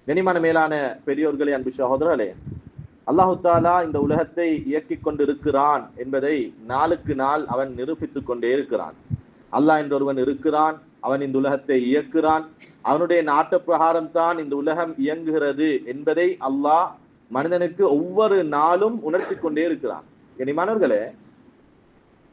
கனிமான மேலான பெரியோர்களே, அன்பு சகோதரர்களே, அல்லாஹு தாலா இந்த உலகத்தை இயக்கிக் கொண்டு இருக்கிறான் என்பதை நாளுக்கு நாள் அவன் நிரூபித்துக் கொண்டே இருக்கிறான். அல்லாஹ் என்ற ஒருவன் இருக்கிறான், அவன் இந்த உலகத்தை இயக்குகிறான், அவனுடைய நாட்டு பிரகாரம் தான் இந்த உலகம் இயங்குகிறது என்பதை அல்லாஹ் மனிதனுக்கு ஒவ்வொரு நாளும் உணர்த்தி கொண்டே இருக்கிறான். கனிமானவர்களே,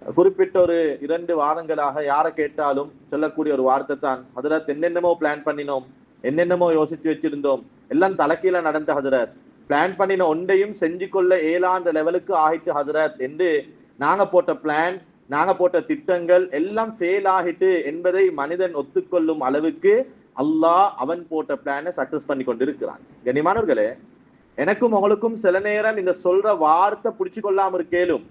குறிப்பிட்ட ஒரு 2 வாரங்களாக யாரை கேட்டாலும் சொல்லக்கூடிய ஒரு வார்த்தை தான், ஹதரத் என்னென்னமோ பிளான் பண்ணினோம், என்னென்னமோ யோசிச்சு வச்சிருந்தோம், எல்லாம் தலைக்கீழ நடந்த ஹதரத், பிளான் பண்ணின ஒன்றையும் செஞ்சு கொள்ள ஏலான்ற லெவலுக்கு ஆகிட்டு ஹதரத் என்று நாங்க போட்ட பிளான், நாங்க போட்ட திட்டங்கள் எல்லாம் ஃபெயில் ஆகிட்டு என்பதை மனிதன் ஒத்துக்கொள்ளும் அளவுக்கு அல்லாஹ் அவன் போட்ட பிளானை சக்சஸ் பண்ணி கொண்டிருக்கிறான். கண்ணியமானவர்களே, எனக்கும் உங்களுக்கும் சில நேரம் இந்த சொல்ற வார்த்தை பிடிச்சு கொள்ளாம இருக்கேலும்,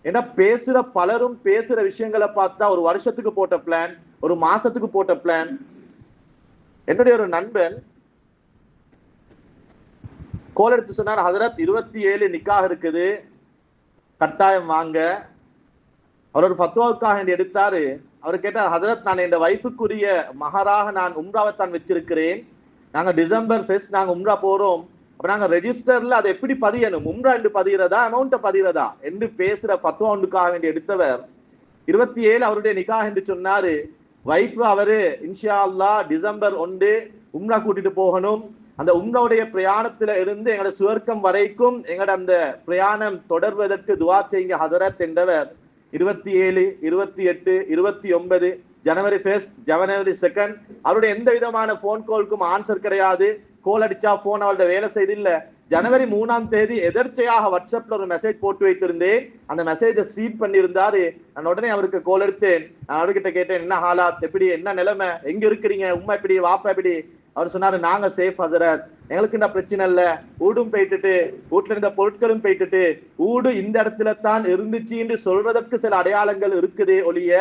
ஏன்னா பேசுற பலரும் பேசுற விஷயங்களை பார்த்தா ஒரு வருஷத்துக்கு போட்ட பிளான், ஒரு மாசத்துக்கு போட்ட பிளான். என்னுடைய ஒரு நண்பன் கோல் எடுத்து சொன்னார், ஹதரத் 27 நிக்காஹ் இருக்குது, கட்டாயம் வாங்க. அவர் ஒரு ஃபத்வாவுக்காக எடுத்தாரு. அவர் கேட்டார், ஹதரத் நான் என் வைஃபுக்குரிய மகராக நான் உம்ராவைத்தான் வச்சிருக்கிறேன், நாங்க டிசம்பர் ஃபெஸ்ட் நாங்க உம்ரா போறோம், அப்ப நாங்க ரெஜிஸ்டர்ல அதை எப்படி பதியணும், உம்ரா என்று பதிகிறதா அமௌண்ட்டை பதிகிறதா என்று பேசுற ஃபத்வா ஒன்றுக்காக வேண்டி எடுத்தவர் 27 அவருடைய நிக்காஹ் என்று சொன்னாரு. வைஃப் அவரு இன்ஷா அல்லாஹ் டிசம்பர் 1 உம்ரா கூட்டிட்டு போகணும், அந்த உம்ராவுடைய பிரயாணத்துல இருந்து எங்களோட சுவர்க்கம் வரைக்கும் எங்களோட அந்த பிரயாணம் தொடர்வதற்கு துவா செய்யுங்க ஹதரத் என்றவர் 27, 28, 29 ஜனவரி 1, ஜனவரி 2 அவருடைய எந்த விதமான போன் கால்க்கும் ஆன்சர் கிடையாது. கோல் அடிச்சா போன் அவருடைய வேலை செய்தில்ல. ஜனவரி 3ஆம் தேதி எதர்ச்சையாக வாட்ஸ்அப்ல ஒரு மெசேஜ் போட்டு வைத்திருந்தேன். அந்த மெசேஜை சீட் பண்ணியிருந்தாரு. நான் உடனே அவருக்கு கோல் எடுத்தேன். நான் அவர்கிட்ட கேட்டேன், என்ன ஹாலாத், எப்படி, என்ன நிலைமை, எங்க இருக்கிறீங்க, உம்மா எப்படி, வாப்பா எப்படி? அவர் சொன்னாரு, நாங்க சேஃப் ஹசரத், எங்களுக்கு என்ன பிரச்சனை இல்ல, ஊடும் போயிட்டுட்டு வீட்டுல இருந்த பொருட்களும் போயிட்டுட்டு ஊடு இந்த இடத்துல தான் இருந்துச்சு என்று சொல்றதற்கு சில அடையாளங்கள் இருக்குதே ஒழிய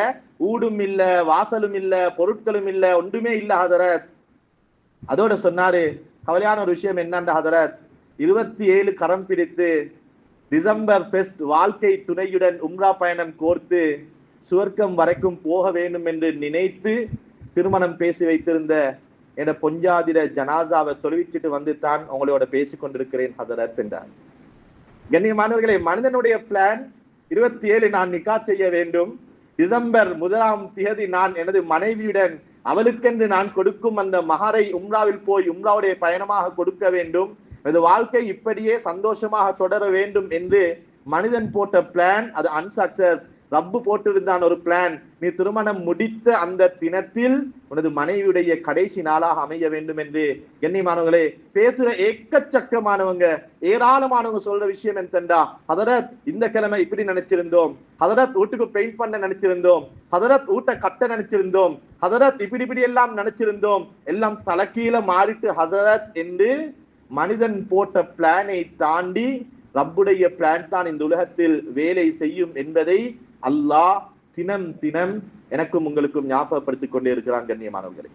ஊடும் இல்ல, வாசலும் இல்ல, பொருட்களும் இல்ல, ஒன்றுமே இல்ல ஹதரத். அதோட சொன்னாரு, கவலையான ஒரு விஷயம் என்னன்ற ஹதரத், 27 கரம் பிடித்து டிசம்பர் ஃபெஸ்ட் வாழ்க்கை துணையுடன் உம்ரா பயணம் கோர்த்து சுவர்க்கம் வரைக்கும் போக வேண்டும் என்று நினைத்து திருமணம் பேசி வைத்திருந்த என பொஞ்சாதிர ஜனாசாவை தொழுவிச்சுட்டு வந்து தான் உங்களோட பேசிக் கொண்டிருக்கிறேன் ஹதரத் என்றார். கண்ணியமானவர்களே, மனிதனுடைய பிளான் 27 நான் நிக்கா செய்ய வேண்டும், டிசம்பர் 1ஆம் தேதி நான் எனது மனைவியுடன் அவளுக்கென்று நான் கொடுக்கும் அந்த மகரை உம்ராவில் போய் உம்ராவுடைய பயணமாக கொடுக்க வேண்டும், எனது வாழ்க்கை இப்படியே சந்தோஷமாக தொடர வேண்டும் என்று மனிதன் போட்ட பிளான் அது அன்சக்சஸ். ரப்பு போட்டிருந்தான் ஒரு பிளான், நீ திருமணம் முடித்த அந்த தினத்தில் உனது மனைவியுடைய கடைசி நாளாக அமைய வேண்டும் என்று. கண்ணியமானவங்களே, பேசுற ஏக்கச்சக்கமானவங்க ஏராளமானவங்க சொல்ற விஷயம் என்னண்டா, ஹதரத் இந்த கிழமை இப்படி நினைச்சிருந்தோம், ஹதரத் வீட்டுக்கு பெயிண்ட் பண்ண நினைச்சிருந்தோம், ஹதரத் வீட்டை கட்ட நினைச்சிருந்தோம், ஹதரத் இப்படி எல்லாம் நினைச்சிருந்தோம், எல்லாம் தலைக்கீழ மாறிட்டு ஹதரத் என்று மனிதன் போட்ட பிளானை தாண்டி ரப்புடைய பிளான் தான் இந்த உலகத்தில் வேலை செய்யும் என்பதை அல்லாஹ் தினம் தினம் எனக்கும் உங்களுக்கும் ஞாபகப்படுத்திக் கொண்டே இருக்கிறான். கண்ணியமானவர்களே,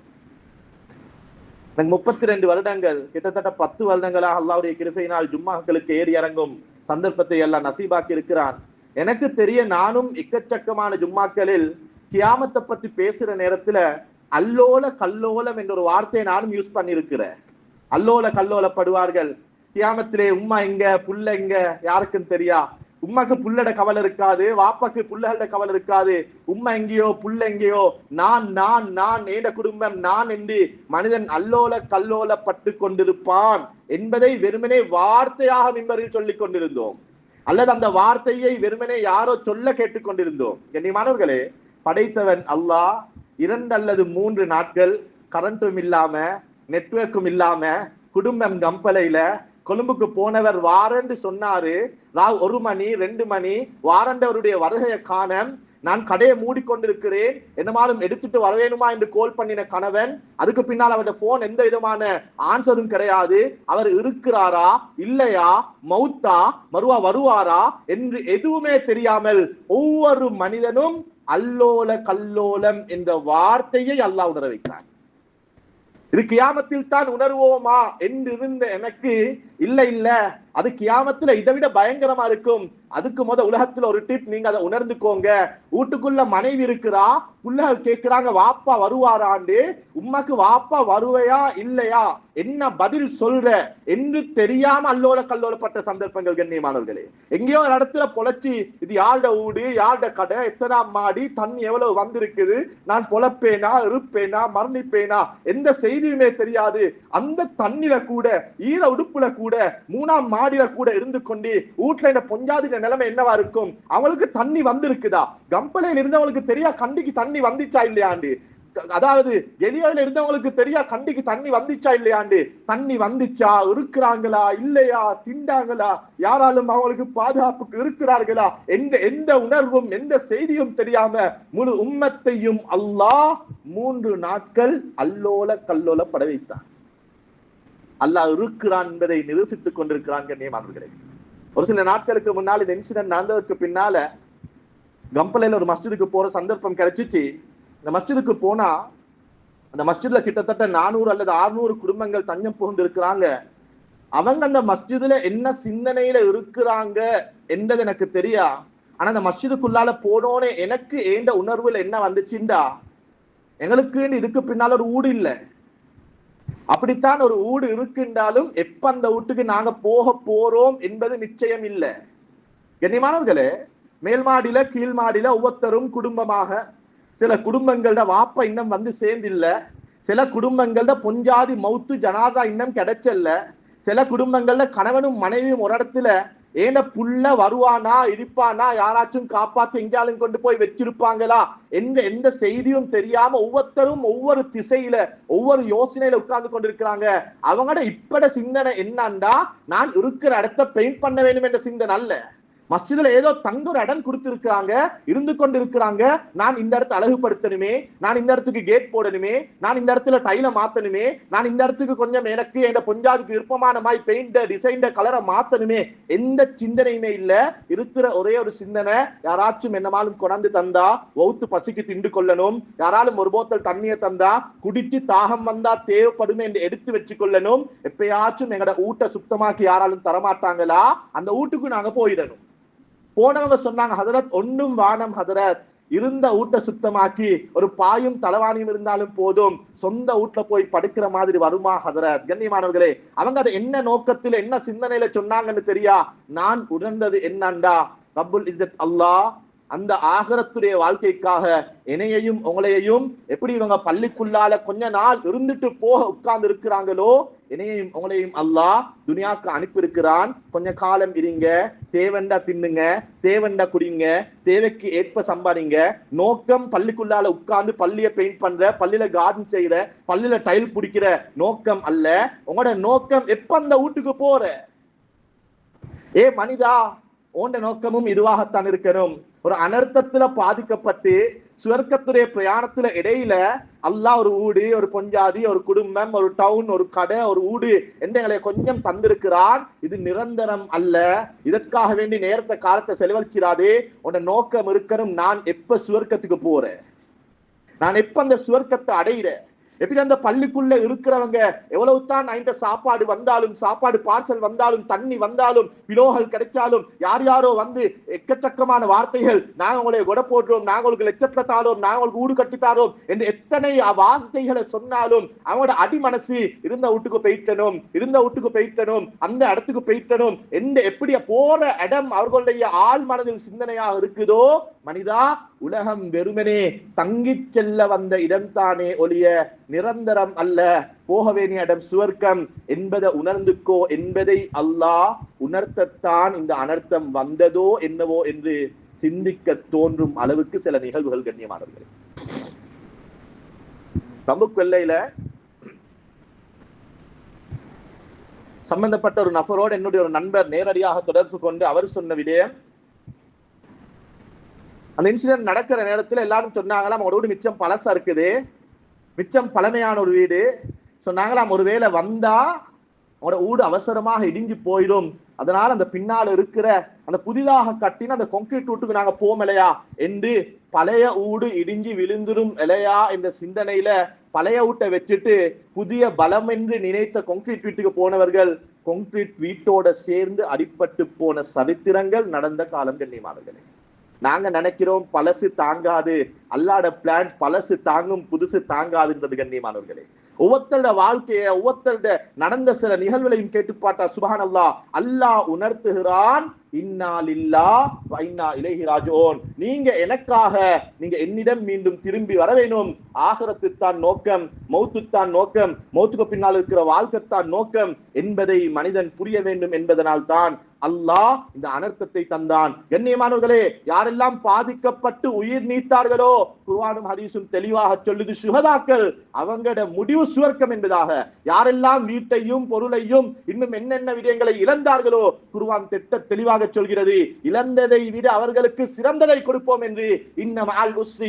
32 வருடங்கள் கிட்டத்தட்ட 10 வருடங்களாக அல்லாஹ்வுடைய கிருபையினால் ஜும்மாக்களுக்கு ஏறி இறங்கும் சந்தர்ப்பத்தை எல்லாம் நசீபாக்கி இருக்கிறான். எனக்கு தெரிய நானும் எக்கச்சக்கமான ஜும்மாக்களில் கியாமத்தை பத்தி பேசுற நேரத்துல அல்லோல கல்லோலம் என்ற ஒரு வார்த்தையை நானும் யூஸ் பண்ணியிருக்கிறேன். அல்லோல கல்லோலப்படுவார்கள். கியாமத்திலே உம்மா எங்க, புள்ள எங்க, யாருக்கும் தெரியா. உம்மாக்கு புள்ளட கவலை இருக்காது, வாப்பாக்கு புள்ளகளோட கவலை இருக்காது. உம்மா எங்கேயோ, புள்ள எங்கேயோ, நான் நான் நான் ஏண்ட குடும்பம் நான் என்று மனிதன் அல்லோல கல்லோலப்பட்டு கொண்டிருப்பான் என்பதை வெறுமனே வார்த்தையாக மிம்பரில் சொல்லிக் கொண்டிருந்தோம், அல்லது அந்த வார்த்தையை வெறுமனே யாரோ சொல்ல கேட்டுக்கொண்டிருந்தோம். கண்ணியமானவர்களே, படைத்தவன் அல்லாஹ் 2 அல்லது 3 நாட்கள் கரண்ட்டும் இல்லாம நெட்வொர்க்கும் இல்லாம குடும்பம் கம்பளையில கொழும்புக்கு போனவர் வாரண்டு சொன்னாரு. 1 மணி 2 மணி வாரண்டவருடைய வருகையை காணம், நான் கடையை மூடிக்கொண்டிருக்கிறேன், என்னமாலும் எடுத்துட்டு வரவேணுமா என்று கோல் பண்ணின கணவன். அதுக்கு பின்னால் அவருடைய போன் எந்த விதமான ஆன்சரும் கிடையாது. அவர் இருக்கிறாரா இல்லையா, மௌத்தா, மறுவா வருவாரா என்று எதுவுமே தெரியாமல் ஒவ்வொரு மனிதனும் அல்லோல கல்லோலம் என்ற வார்த்தையை அல்லாஹ் உணர வைக்கிறார். இது கியாமத்தில் தான் உணர்வோமா என்றிருந்த எனக்கு இல்ல இல்ல, அது கியாமத்துல இதை விட பயங்கரமா இருக்கும். அதுக்கு உலகத்துல ஒரு டிப், நீங்க அதை உணர்ந்துக்கோங்க. வீட்டுக்குள்ள மனைவி இருக்கிறா, புள்ளைகள் கேட்கிறாங்க வாப்பா வருவாராண்டு. உம்மாக்கு வாப்பா வருவையா இல்லையா, என்ன பதில் சொல்ற என்று தெரியாம அல்லோல கல்லோலப்பட்ட சந்தர்ப்பங்கள் கண்ணியமானவர்களே. எங்கேயோ ஒரு இடத்துல பொழைச்சி, இது யாருட வீடு, யாருட கடை, எத்தனாம் மாடி, தண்ணி எவ்வளவு வந்திருக்குது, நான் பொழப்பேனா இருப்பேனா மரணிப்பேனா எந்த செய்தியுமே தெரியாது. அந்த தண்ணில கூட, ஈர உடுப்புல கூட, மூணாம் மாடியில கூட இருந்து கொண்டு வீட்டுல இந்த பொஞ்சாதி நிலைமை என்னவா இருக்கும்? அவங்களுக்கு தண்ணி வந்திருக்குதா? கம்பளையில் இருந்தவங்களுக்கு தெரியா கண்டிக்கு தண்ணி வந்துச்சா இல்லையாண்டு, அதாவது எலியால இருந்தவங்களுக்கு தெரியா கண்டிக்கு தண்ணி வந்துச்சா இல்லையாண்டு, தண்ணி வந்துச்சா, இருக்கிறாங்களா இல்லையா, திண்டாங்களா, யாராலும் அவங்களுக்கு பாதுகாப்புக்கு இருக்கிறார்களா என்ற எந்த உணர்வும் எந்த செய்தியும் தெரியாம முழு உம்மத்தையும் அல்லாஹ் 3 நாட்கள் அல்லோல கல்லோல பட வைத்தான். அல்லாஹ் இருக்கிறான் என்பதை நிரூபித்துக் கொண்டிருக்கிறான் கண்ணியமானவர்களே. ஒரு சில நாட்களுக்கு முன்னால் இந்த இன்சிடென்ட் நடந்ததுக்கு பின்னால கம்பளையில ஒரு மஸ்ஜிதுக்கு போற சந்தர்ப்பம் கிடைச்சிச்சு. இந்த மஸ்ஜிதுக்கு போனா அந்த மஸ்ஜித்ல கிட்டத்தட்ட 400 அல்லது 600 குடும்பங்கள் தஞ்சம் புகுந்து இருக்கிறாங்க. அவங்க அந்த மஸ்ஜிதுல என்ன சிந்தனையில இருக்கிறாங்க என்றது எனக்கு தெரியா. ஆனா அந்த மஸ்ஜிதுக்குள்ளால போனோனே எனக்கு ஏண்ட உணர்வுல என்ன வந்துச்சுண்டா, எங்களுக்கு இதுக்கு பின்னால ஒரு ஊடு இல்லை, அப்படித்தான் ஒரு ஊடு இருக்குன்றாலும் எப்ப அந்த வீட்டுக்கு நாங்க போக போறோம் என்பது நிச்சயம் இல்லை. கண்ணியமானவர்களே, மேல் மாடியில கீழ் மாடியில ஒவ்வொருத்தரும் குடும்பமாக, சில குடும்பங்களோட வாப்ப இன்னும் வந்து சேர்ந்தில்ல, சில குடும்பங்களோட பொஞ்சாதி மௌத்து ஜனாசா இன்னும் கிடைச்சல்ல, சில குடும்பங்கள்ல கணவனும் மனைவியும் ஒரு இடத்துல ஏன புள்ள வருவானா இருப்பானா, யாராச்சும் காப்பாத்தி எங்கேயாலும் கொண்டு போய் வச்சிருப்பாங்களா என்ற எந்த செய்தியும் தெரியாம ஒவ்வொருத்தரும் ஒவ்வொரு திசையில ஒவ்வொரு யோசனையில உட்கார்ந்து கொண்டிருக்கிறாங்க. அவங்களோட இப்பட சிந்தனை என்னண்டா, நான் இருக்கிற இடத்த பெயிண்ட் பண்ண வேண்டும் என்ற சிந்தனை அல்ல. மஸ்ஜிதுல ஏதோ தங்க ஒரு இடம் கொடுத்திருக்கிறாங்க, இருந்து கொண்டு இருக்கிறாங்க, நான் இந்த இடத்தை அழகுபடுத்தணுமே, நான் இந்த இடத்துக்கு கேட் போடணுமே, நான் இந்த இடத்துல டைல மாத்தணுமே, நான் இந்த இடத்துக்கு கொஞ்சம் எனக்கு என் பொஞ்சாதுக்கு விருப்பமான மாதிரி பெயிண்ட் டிசைன் கலரை மாத்தணுமே, எந்த சிந்தனையுமே இல்ல. இருக்கிற ஒரே ஒரு சிந்தனை, யாராச்சும் என்னமாலும் கொண்டாந்து தந்தா ஒவுத்து பசிக்கு திண்டு கொள்ளணும், யாராலும் ஒரு போத்தல் தண்ணியை தந்தா குடிச்சு தாகம் வந்தா தேவைப்படுமே என்று எடுத்து வச்சு கொள்ளணும். எப்பயாச்சும் எங்கட ஊட்ட சுத்தமாக்கி யாராலும் தரமாட்டாங்களா, அந்த வீட்டுக்கு நாங்க போயிடணும். போனவங்க சொன்னாங்க, ஹதரத் ஒன்னும் வானம் ஹதரத், இருந்த வீட்டை சுத்தமாக்கி ஒரு பாயும் தலவாணியும் இருந்தாலும் போதும், சொந்த வீட்டுல போய் படுக்கிற மாதிரி வருமா ஹதரத்? கண்ணியமானவர்களே, அவங்க அதை என்ன நோக்கத்துல என்ன சிந்தனையில சொன்னாங்கன்னு தெரியா. நான் உணர்ந்தது என்னண்டா, ரப்புல் இஸ்ஸத் அல்லாஹ் அந்த ஆகிரத்துடைய வாழ்க்கைக்காக என்னையையும் உங்களையையும் எப்படி இவங்க பள்ளிக்குள்ளால கொஞ்ச நாள் இருந்துட்டு போக உட்கார்ந்து இருக்கிறாங்களோ, என்னையையும் உங்களையும் அல்லாஹ் துனியாவுக்கு அனுப்பி இருக்கிறான். கொஞ்ச காலம் இருங்க, தேவண்டா தின்னுங்க, தேவண்டா குடிங்க, தேவைக்கு ஏற்ப சம்பாதிங்க. நோக்கம் பள்ளிக்குள்ளால உட்கார்ந்து பள்ளியை பெயிண்ட் பண்ற, பள்ளியில கார்டன் செய்யற, பள்ளியில டைல் பிடிக்கிற நோக்கம் அல்ல. உங்களோட நோக்கம் எப்ப அந்த வீட்டுக்கு போற, ஏ மனிதா, உண்ட நோக்கமும் இதுவாகத்தான் இருக்கணும். ஒரு அனர்த்தத்துல பாதிக்கப்பட்டு சுவர்க்கத்துடைய பிரயாணத்துல இடையில அல்லாஹ் ஒரு வீடு, ஒரு பொஞ்சாதி, ஒரு குடும்பம், ஒரு டவுன், ஒரு கடை, ஒரு வீடு எங்களை கொஞ்சம் தந்திருக்கிறான். இது நிரந்தரம் அல்ல. இதற்காக வேண்டி நேரத்தை காலத்தை செலவழிக்கிறாதே. உன்ன நோக்கம் இருக்கணும், நான் எப்ப சுவர்க்கத்துக்கு போறேன், நான் எப்ப அந்த சுவர்க்கத்தை அடையிறேன். எப்படி அந்த பள்ளிக்குள்ள இருக்கிறவங்க எவ்வளவு தான் சாப்பாடு வந்தாலும், சாப்பாடு பார்சல் வந்தாலும், தண்ணி வந்தாலும், பிலோகள் கிடைச்சாலும், யார் யாரோ வந்து எக்கச்சக்கமான வார்த்தைகள், நாங்க உங்களை கொடை போடுறோம், நாங்க உங்களுக்கு லட்சத்துல தாரோம், நாங்க உங்களுக்கு ஊடு கட்டித்தாரோம் என்று எத்தனை வார்த்தைகளை சொன்னாலும் அவங்களோட அடிமனசு இருந்த வீட்டுக்கு போயிட்டனும், இருந்த வீட்டுக்கு போயிட்டனும், அந்த இடத்துக்கு போயிட்டனும் என்று எப்படி போற இடம் அவர்களுடைய ஆள் மனதில் சிந்தனையாக இருக்குதோ, மனிதா, உலகம் வெறுமனே தங்கி செல்ல வந்த இடம்தானே ஒழிய நிரந்தரம் அல்ல. போக வேண்டிய இடம் சுவர்க்கம் என்பதை உணர்ந்துக்கோ என்பதை அல்லாஹ் உணர்த்தத்தான் இந்த அனர்த்தம் வந்ததோ என்னவோ என்று சிந்திக்க தோன்றும் அளவுக்கு சில நிகழ்வுகள் கண்ணியமானவர்கள். தம்புக் எல்லையில சம்பந்தப்பட்ட ஒரு நபரோடு என்னுடைய ஒரு நண்பர் நேரடியாக தொடர்பு கொண்டு அவர் சொன்ன விடயம், அந்த இன்சிடென்ட் நடக்கிற நேரத்தில் எல்லாரும் சொன்னாங்களாம், அவங்களோட வீடு மிச்சம் பழசா இருக்குது, மிச்சம் பழமையான ஒரு வீடு. சொன்னாங்களாம், ஒருவேளை வந்தா அவங்களோட வீடு அவசரமாக இடிஞ்சு போயிடும், அதனால அந்த பின்னால் இருக்கிற அந்த புதிதாக கட்டின அந்த கான்கிரீட் வீட்டுக்கு நாங்க போமலையா என்று பழைய ஊடு இடிஞ்சி விழுந்துரும் இலையா என்ற சிந்தனையில பழைய வீட்டை வச்சுட்டு புதிய பலம் என்று நினைத்த கான்கிரீட் வீட்டுக்கு போனவர்கள் கான்கிரீட் வீட்டோட சேர்ந்து அடிபட்டு போன சரித்திரங்கள் நடந்த காலம் கண்ணியமானவர்களே. நாங்க நினைக்கிறோம் பழசு தாங்காது, அல்லாட பிளான் பழசு தாங்கும் புதுசு தாங்காதுன்றது கண்ணியமானவர்களே. ஒவ்வொருத்தருட வாழ்க்கைய ஒவ்வொருத்தருட நடந்த சில நிகழ்வுகளையும் கேட்டு பார்த்தா சுப்ஹானல்லாஹ், அல்லாஹ் உணர்த்துகிறான், இன்னா லில்லாஹ் வ இன்னா இலைஹி ராஜிஊன். நீங்க எனக்காக நீங்க என்னிடம் மீண்டும் திரும்பி வர வேணும். ஆகிரத்து தான் நோக்கம், மௌத்து தான் நோக்கம், மௌத்துக்கு பின்னால் இருக்கிற வாழ்க்கை தான் நோக்கம் என்பதை மனிதன் புரிய வேண்டும் என்பதனால் தான் அல்லாஹ் இந்த அனர்த்தத்தை தந்தான். கண்ணியமானவர்களே, யாரெல்லாம் பாதிக்கப்பட்டு உயிர் நீத்தார்களோ குர்ஆனும் ஹதீஸும் தெளிவாக சொல்லுது, சுஹதாக்கள் அவங்களோட முடிவு சுவர்க்கம் என்பதாக. யாரெல்லாம் வீட்டையும் பொருளையும் இன்னும் என்னென்ன விடயங்களை இழந்தார்களோ குர்ஆன் திட்ட தெளிவாக சொல்கிறது, இழந்ததை விட அவர்களுக்கு சிறந்ததை கொடுப்போம் என்று. இன்ன மஅல் உஸ்ரி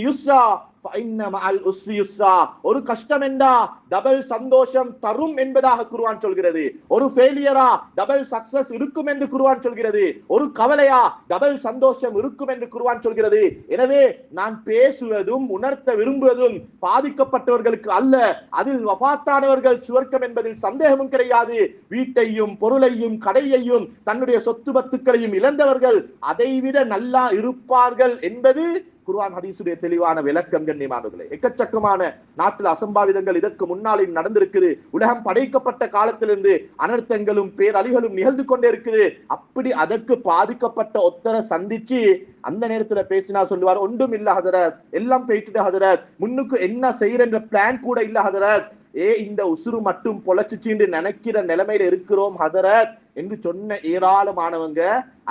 யுஸ்ரா ஒரு கஷ்டம் என்றா டபுள் சந்தோஷம் தரும் என்பதாக குர்ஆன் சொல்கிறது. ஒரு ஃபெயிலியரா டபுள் சக்சஸ் இருக்கும் என்று குர்ஆன் சொல்கிறது. ஒரு கவலையா டபுள் சந்தோஷம் இருக்கும் என்று குர்ஆன் சொல்கிறது. எனவே நான் பேசுவதும் உணர்த்த விரும்புவதும் பாதிக்கப்பட்டவர்களுக்கு அல்ல, அதில் வஃபாத்தானவர்கள் சுவர்க்கம் என்பதில் சந்தேகமும் கிடையாது. வீட்டையும் பொருளையும் கடையையும் தன்னுடைய சொத்து பத்துக்களையும் இழந்தவர்கள் அதைவிட நல்லா இருப்பார்கள் என்பது குர்ஆன் ஹதீஸுடைய தெளிவான விளக்கம் கண்ணியமானவர்களே. எக்கச்சக்கமான நாட்டில் அசம்பாவிதங்கள் இதற்கு முன்னாலும் நடந்திருக்குது. உலகம் படைக்கப்பட்ட காலத்திலிருந்து அனர்த்தங்களும் பேரழிகளும் நிகழ்ந்து கொண்டே இருக்குது. அப்படி அதற்கு பாதிக்கப்பட்ட ஒத்தரை சந்திச்சு அந்த நேரத்துல பேசினா சொல்லுவார், ஒன்றும் இல்ல ஹதரத், எல்லாம் போயிட்டு ஹதரத், முன்னுக்கு என்ன செய்யற பிளான் கூட இல்ல ஹதரத், இந்த உசுறு மட்டும் பொழைச்சிச்சு நினைக்கிற நிலைமையில இருக்கிறோம் ஹதரத் என்று சொன்ன ஏராளமானவங்க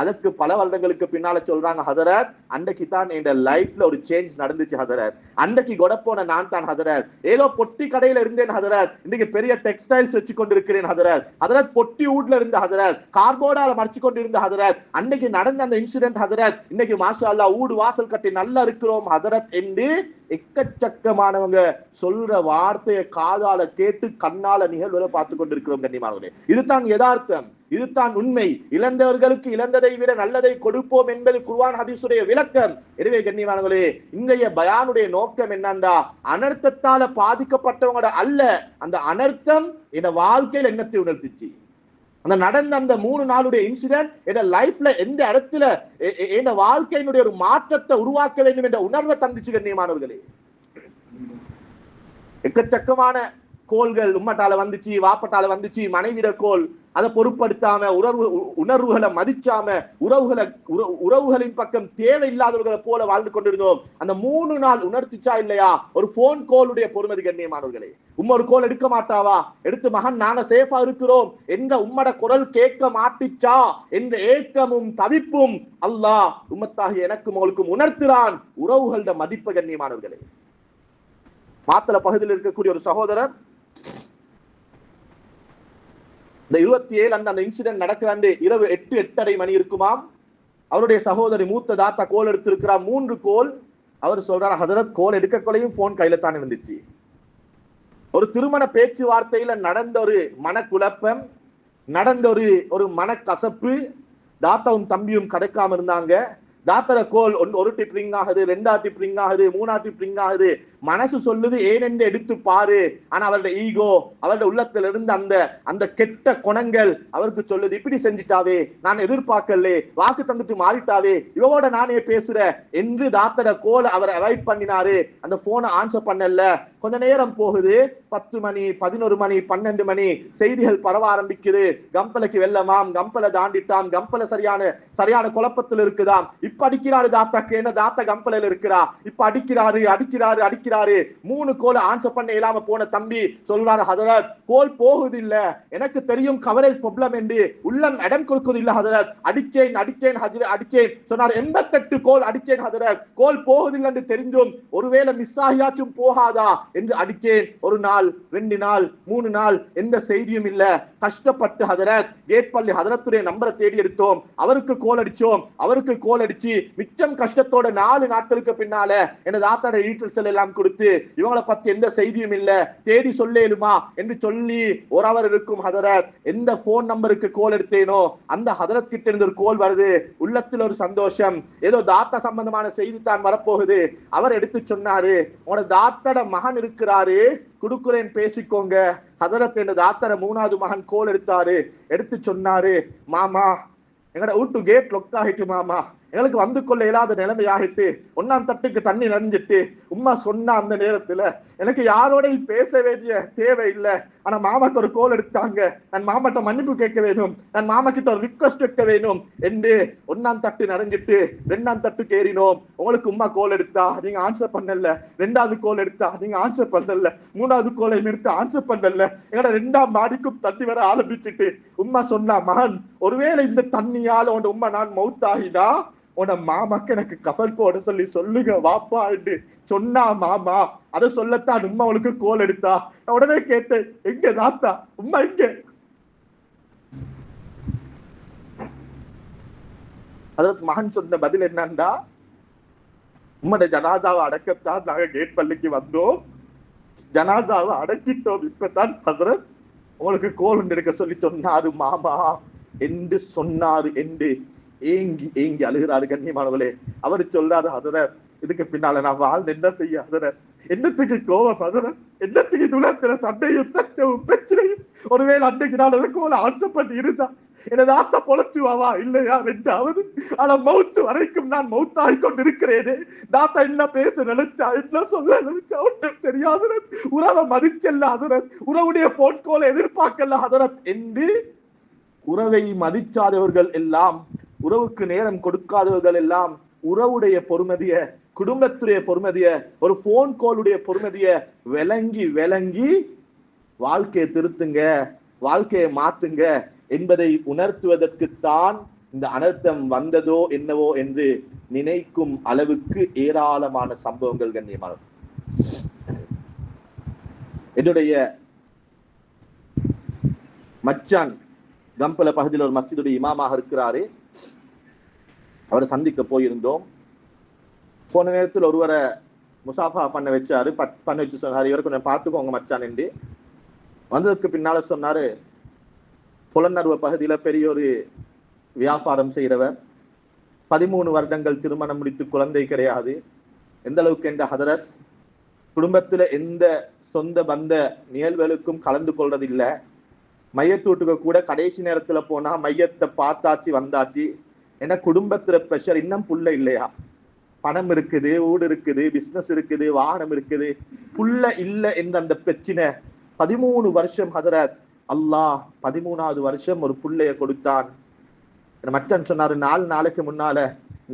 அதற்கு பல வருடங்களுக்கு பின்னால சொல்றாங்க, ஹதரத் அன்றைக்கு தான் என் லைஃப்ல ஒரு சேஞ்ச் நடந்துச்சு ஹதரத், அன்றைக்கு கொடப்போன நான் தான் ஹதரத், ஏதோ பொட்டி கடையில இருந்தேன் ஹதரத், இன்னைக்கு பெரிய டெக்ஸ்டைல்ஸ் வச்சு கொண்டிருக்கிறேன் ஹதரத், ஹதரத் பொட்டி ஊட்ல இருந்த ஹதரத், கார்போர்டால மறைச்சு கொண்டிருந்த ஹதரத், அன்னைக்கு நடந்த அந்த இன்சிடென்ட் ஹதரத், இன்னைக்கு மாஷா அல்லாஹ் ஊடு வாசல் கட்டி நல்லா இருக்கிறோம் ஹதரத் என்று எக்கச்சக்கமானவங்க சொல்ற வார்த்தையை காதால கேட்டு கண்ணால நிகழ்வுகளை பார்த்து கொண்டிருக்கிறோம் கண்ணியமானவர்களே. இதுதான் யதார்த்தம், இதுதான் உண்மை. இழந்தவர்களுக்கு இழந்ததை விட நல்லதை கொடுப்போம் என்பது குர்ஆன் ஹதீஸுடைய விளக்கம். எனவே கண்ணியமானவர்களே, இன்றைய பயானுடைய நோக்கம் என்னண்டா, அனர்த்தத்தால பாதிக்கப்பட்டவங்களோட அல்ல, அந்த அனர்த்தம் என் வாழ்க்கையில் என்னத்தை உணர்த்துச்சு, அந்த நடந்த அந்த 3 நாளுடைய இன்சிடென்ட் என் லைஃப்ல எந்த இடத்துல என் வாழ்க்கையினுடைய ஒரு மாற்றத்தை உருவாக்க வேண்டும் என்ற உணர்வை தந்துச்சு கண்ணியமானவர்களே. எக்கச்சக்கமான கோள்கள் உம்மட்டால வந்துச்சு, வாப்பட்டால வந்துச்சு, மனைவிட கோல், அதை பொருட்படுத்தாம உணர்வுகளை மதிச்சாம உறவுகளின் பக்கம் தேவையில்லாதவர்களை போல வாழ்ந்து கொண்டிருந்தோம். அந்த 3 நாள் உணர்த்திச்சா இல்லையா ஒரு போன் கோலுடைய பொறுமதி கண்ணியமானவர்களே. ஒரு கோல் எடுக்க மாட்டாவா, எடுத்து மகன் நாங்க சேஃபா இருக்கிறோம் என்ற உம்மட குரல் கேட்க மாட்டிச்சா என்ற ஏக்கமும் தவிப்பும் அல்லாஹ் உம்மத்தாகிய எனக்கும் உங்களுக்கும் உணர்த்துறான். உறவுகளோட மதிப்பு கண்ணியமானவர்களே. மாத்தள பகுதியில் இருக்கக்கூடிய ஒரு சகோதரர் இந்த 27 அந்த இன்சிடென்ட் நடக்கிறாண்டு இரவு 8:30 மணி இருக்குமாம். அவருடைய சகோதரி மூத்த தாத்தா கோல் எடுத்திருக்கிறார், 3 கோல். அவர் சொல்றார், ஹதரத் கோல் எடுக்கக்கொள்ளையும் போன் கையில தான் இருந்துச்சு. ஒரு திருமண பேச்சுவார்த்தையில நடந்த ஒரு மனக்குழப்பம், நடந்த ஒரு மனக்கசப்பு, தாத்தாவும் தம்பியும் கதைக்காம இருந்தாங்க. தாத்தர கோல் ஒரு டிப் ரிங் ஆகுது, 2ஆம் டிப் ரிங் ஆகுது, 3ஆம் டிப் ரிங் ஆகுது. மனசு சொல்லுது ஏனென்று எடுத்து பாரு. ஆனா அவருடைய ஈகோ, அவருடைய உள்ளத்துல இருந்து அந்த கெட்ட குணங்கள் அவருக்கு சொல்லுது, இப்படி செஞ்சிட்டாவே, நான் எதிர்பார்க்கல, வாக்கு தந்துட்டு மாறிட்டாவே, இவவோட நானே பேசுற என்று தாத்தர கோல் அவர் அவாய்ட் பண்ணினாரு. அந்த போனை ஆன்சர் பண்ணல. கொஞ்ச நேரம் போகுது, 10 மணி, 11 மணி, 12 மணி, செய்திகள் பரவ ஆரம்பிக்குது. கம்பலைக்கு வெள்ளமாம், கம்பலை தாண்டிட்டாம், கம்பலை சரியான குழப்பத்தில் இருக்குதாம். இப்ப அடிக்கிறாரு தாத்தாக்கு, என்ன தாத்தா கம்பலையில இருக்கிறா, இப்ப அடிக்கிறாரு 3 கோல் ஆன்சர் பண்ண இயலாம போன தம்பி சொல்றாரு, ஹதரத் கோல் போகுது இல்ல, எனக்கு தெரியும் கவலை ப்ராப்ளம் என்று உள்ளம் இடம் கொடுக்குது இல்ல ஹதரத், அடிச்சேன் சொன்னார். 88 கோல் அடிச்சேன் ஹதரத், கோல் போகுதில்லை என்று தெரிஞ்சும் ஒருவேளை மிஸ் ஆகியாச்சும் போகாதா என்று அடிச்சேன். 1 நாள் 2 நாள் 3 நாள் எந்த செய்தியும் இல்ல. கஷ்டப்பட்டு ஹதரத் கேட் பள்ளி ஹதரத்துடைய நம்பரை தேடி எடுத்தோம், அவருக்கு கோல் அடிச்சு மிச்சம் கஷ்டத்தோட 4 நாட்களுக்கு பின்னால எனது தாத்தாட டீட்டெயில்ஸ் எல்லாம் கொடுத்து இவங்களை பத்தி எந்த செய்தியும் இல்ல, தேடி சொல்லேலுமா என்று சொல்லி ஒரு அவர் இருக்கும் ஹதரத். எந்த போன் நம்பருக்கு கோல் எடுத்தேனோ அந்த ஹதரத் கிட்ட இருந்து ஒரு கோல் வருது. உள்ளத்தில் ஒரு சந்தோஷம், ஏதோ தாத்தா சம்பந்தமான செய்தி தான் வரப்போகுது. அவர் எடுத்து சொன்னாரு, உங்களோட தாத்தட மகன் இருக்கிறாரு, குடுக்குறேன் பேசிக்கோங்க. ஹதரத் என்ற தாத்தட 3வது மகன் கோல் எடுத்து சொன்னாரு, மாமா எங்கட வீட்டு கேட் லொக் ஆகிட்டு மாமா, எங்களுக்கு வந்து கொள்ள இயலாத நிலைமை ஆகிட்டு, 1ஆம் தட்டுக்கு தண்ணி நனைஞ்சிட்டு. உம்மா சொன்ன அந்த நேரத்துல எனக்கு யாரோடையும் பேச வேண்டிய தேவை இல்லை. ஆனா மாமாக்கு ஒரு கோல் எடுத்தாங்க, நான் மாமாட்ட மன்னிப்பு கேட்க வேணும், நான் மாமா கிட்ட ஒரு ரிக்வஸ்ட் வைக்க வேணும் என்று 1ஆம் தட்டு நனைஞ்சிட்டு 2ஆம் தட்டுக்கு ஏறினோம். உங்களுக்கு உம்மா கோல் எடுத்தா நீங்க ஆன்சர் பண்ணல, 2வது கோல் எடுத்தா நீங்க ஆன்சர் பண்ணல, 3வது கோலை எடுத்து ஆன்சர் பண்ணல. எங்கட 2ஆம் மாடிக்கும் தண்ணி வர ஆரம்பிச்சுட்டு உம்மா சொன்னா, மகன் ஒருவேளை இந்த தண்ணியால உன் உம்மா நான் மவுத்தாகினா உன மாமாக்கு எனக்கு கஃன் போட சொல்லி சொல்லுங்க வாப்பா என்று சொன்னா மாமா. அதை சொல்லத்தான் உம்மா அவளுக்கு கோல் எடுத்தா. நான் உடனே கேட்டேன், எங்க தாத்தா உம்மா எங்க? அதற்கு மகன் சொன்ன பதில் என்னன்னா, உம்மோட ஜனாசாவை அடக்கத்தான் நாங்க கேட் பள்ளிக்கு வந்தோம், ஜனாசாவை அடக்கிட்டோம், இப்பதான் ஹதரத் உங்களுக்கு கோல் எடுக்க சொல்லி சொன்னாரு மாமா என்று சொன்னாரு என்று ஏங்கி ஏங்கி அழுகிறாரு. கண்ணியமானவர்களே, அவர் சொல்றாரு, ஹதரத் இதுக்கு பின்னால நான் வாழ்ந்து என்ன செய்ய ஹதரத், என்னத்துக்கு கோபம் ஹதரத், என்னத்துக்கு துளத்துல சண்டையும் சச்சவும் பிரச்சனையும். ஒருவேளை அன்றைக்கு நான் அதுக்கு போல ஆன்சர் பண்ணி இருந்தா எனது ஆத்த பொழைச்சுவாவா இல்லையா 2வது. ஆனா மவுத்து வரைக்கும் நான் மவுத்தாகி கொண்டு இருக்கிறேனே. தாத்தா என்ன பேச நினைச்சா, என்ன சொல்ல நினைச்சா ஒன்றும் தெரியாது. உறவை மதிச்சல்ல ஹதரத், உறவுடைய போன் கோலை எதிர்பார்க்கல ஹதரத் என்று உறவை மதிச்சாதவர்கள் எல்லாம், உறவுக்கு நேரம் கொடுக்காதவர்கள் எல்லாம் உறவுடைய பொறுமதிய, குடும்பத்துடைய பொறுமதிய, ஒரு போன் கோலுடைய பொறுமதிய விளங்கி விளங்கி வாழ்க்கையை திருத்துங்க, வாழ்க்கையை மாத்துங்க என்பதை உணர்த்துவதற்குத்தான் இந்த அனர்த்தம் வந்ததோ என்னவோ என்று நினைக்கும் அளவுக்கு ஏராளமான சம்பவங்கள் கண்ணியமான. என்னுடைய மச்சான் கம்பல பகுதியில் ஒரு மஸ்ஜிதுடைய இமாமாக இருக்கிறாரு. அவரை சந்திக்க போயிருந்தோம். போன நேரத்தில் ஒருவரை முசாஃபா பண்ண வச்சாரு, பண்ண வச்சு சொன்னாரு, இவரை கொஞ்சம் பார்த்துக்கோங்க மச்சான் என்று. வந்ததுக்கு பின்னால சொன்னாரு, புலனறுவ பகுதியில பெரிய ஒரு வியாபாரம் செய்கிறவர், 13 வருடங்கள் திருமணம் முடித்து குழந்தை கிடையாது. எந்த அளவுக்கு என்ற ஹதரத் குடும்பத்துல எந்த சொந்த பந்த நிகழ்வுகளுக்கும் கலந்து கொள்றதில்லை. மையத்தூட்டுக்கு கூட கடைசி நேரத்துல போனா மையத்தை பார்த்தாச்சு வந்தாச்சு. ஏன்னா குடும்பத்துல பிரஷர், இன்னும் புள்ள இல்லையா, பணம் இருக்குது, வீடு இருக்குது, பிசினஸ் இருக்குது, வாகனம் இருக்குது, புள்ள இல்லை என்ற அந்த பிரச்சனை. 13 வருஷம் ஹதரத் அல்லாஹ் 13வது வருஷம் ஒரு புள்ளைய கொடுத்தான். மச்சான் சொன்னாரு, 4 நாளைக்கு முன்னால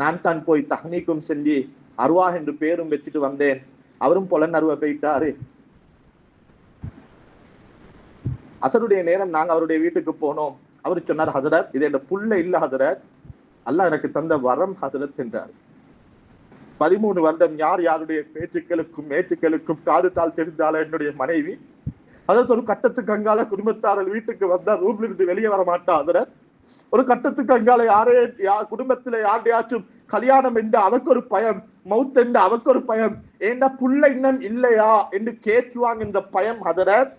நான் தான் போய் தஹ்னீக்கும் செஞ்சு அருவா என்று பேரும் வச்சுட்டு வந்தேன். அவரும் புலனறுவ போயிட்டாரு. அசருடைய நேரம் நாங்க அவருடைய வீட்டுக்கு போனோம். அவரு சொன்னார், ஹதரத் இது என் புள்ள இல்ல ஹதரத், அல்லாஹ் எனக்கு தந்த வரம் ஹதரத் என்றார். 13 வருடம் யார் யாருடைய பேச்சுக்களுக்கும் காது தாள் தெரிந்தால என்னுடைய மனைவி. அதற்கு ஒரு கட்டத்துக்கு அங்கால குடும்பத்தாரர் வீட்டுக்கு வந்தா ரூம்ல இருந்து வெளியே வர மாட்டா ஹதரத். ஒரு கட்டத்துக்கு அங்கால குடும்பத்துல யாரையாச்சும் கல்யாணம் என்று அவக்கு ஒரு பயம், மவுத் என்று அவக்கு ஒரு பயம், ஏண்டா புள்ள இன்னும் இல்லையா என்று கேட்டுவாங்க என்ற பயம் ஹதரத்.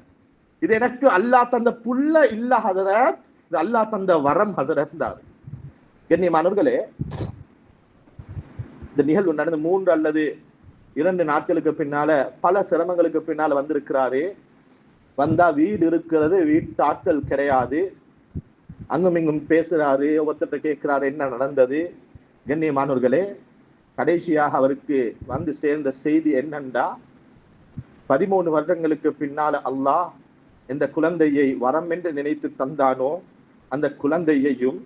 இது எனக்கு அல்லாஹ் தந்த புள்ள இல்ல ஹதரத், இது அல்லாஹ் தந்த வரம் ஹதரத். கண்ணியமானவர்களே, இந்த நிகழ்வு நடந்து 3 அல்லது 2 நாட்களுக்கு பின்னால பல சிரமங்களுக்கு பின்னால வந்திருக்கிறாரு. வந்தா வீடு இருக்கிறது, வீட்டு ஆட்கள் கிடையாது. அங்கும் இங்கும் பேசுறாரு, ஒருத்தட்ட கேட்கிறாரு என்ன நடந்தது. கண்ணியமானவர்களே, கடைசியாக அவருக்கு வந்து சேர்ந்த செய்தி என்னண்டா, 13 வருடங்களுக்கு பின்னால அல்லாஹ் இந்த குழந்தையை வரம் என்று நினைத்து தந்தானோ அந்த குழந்தையையும்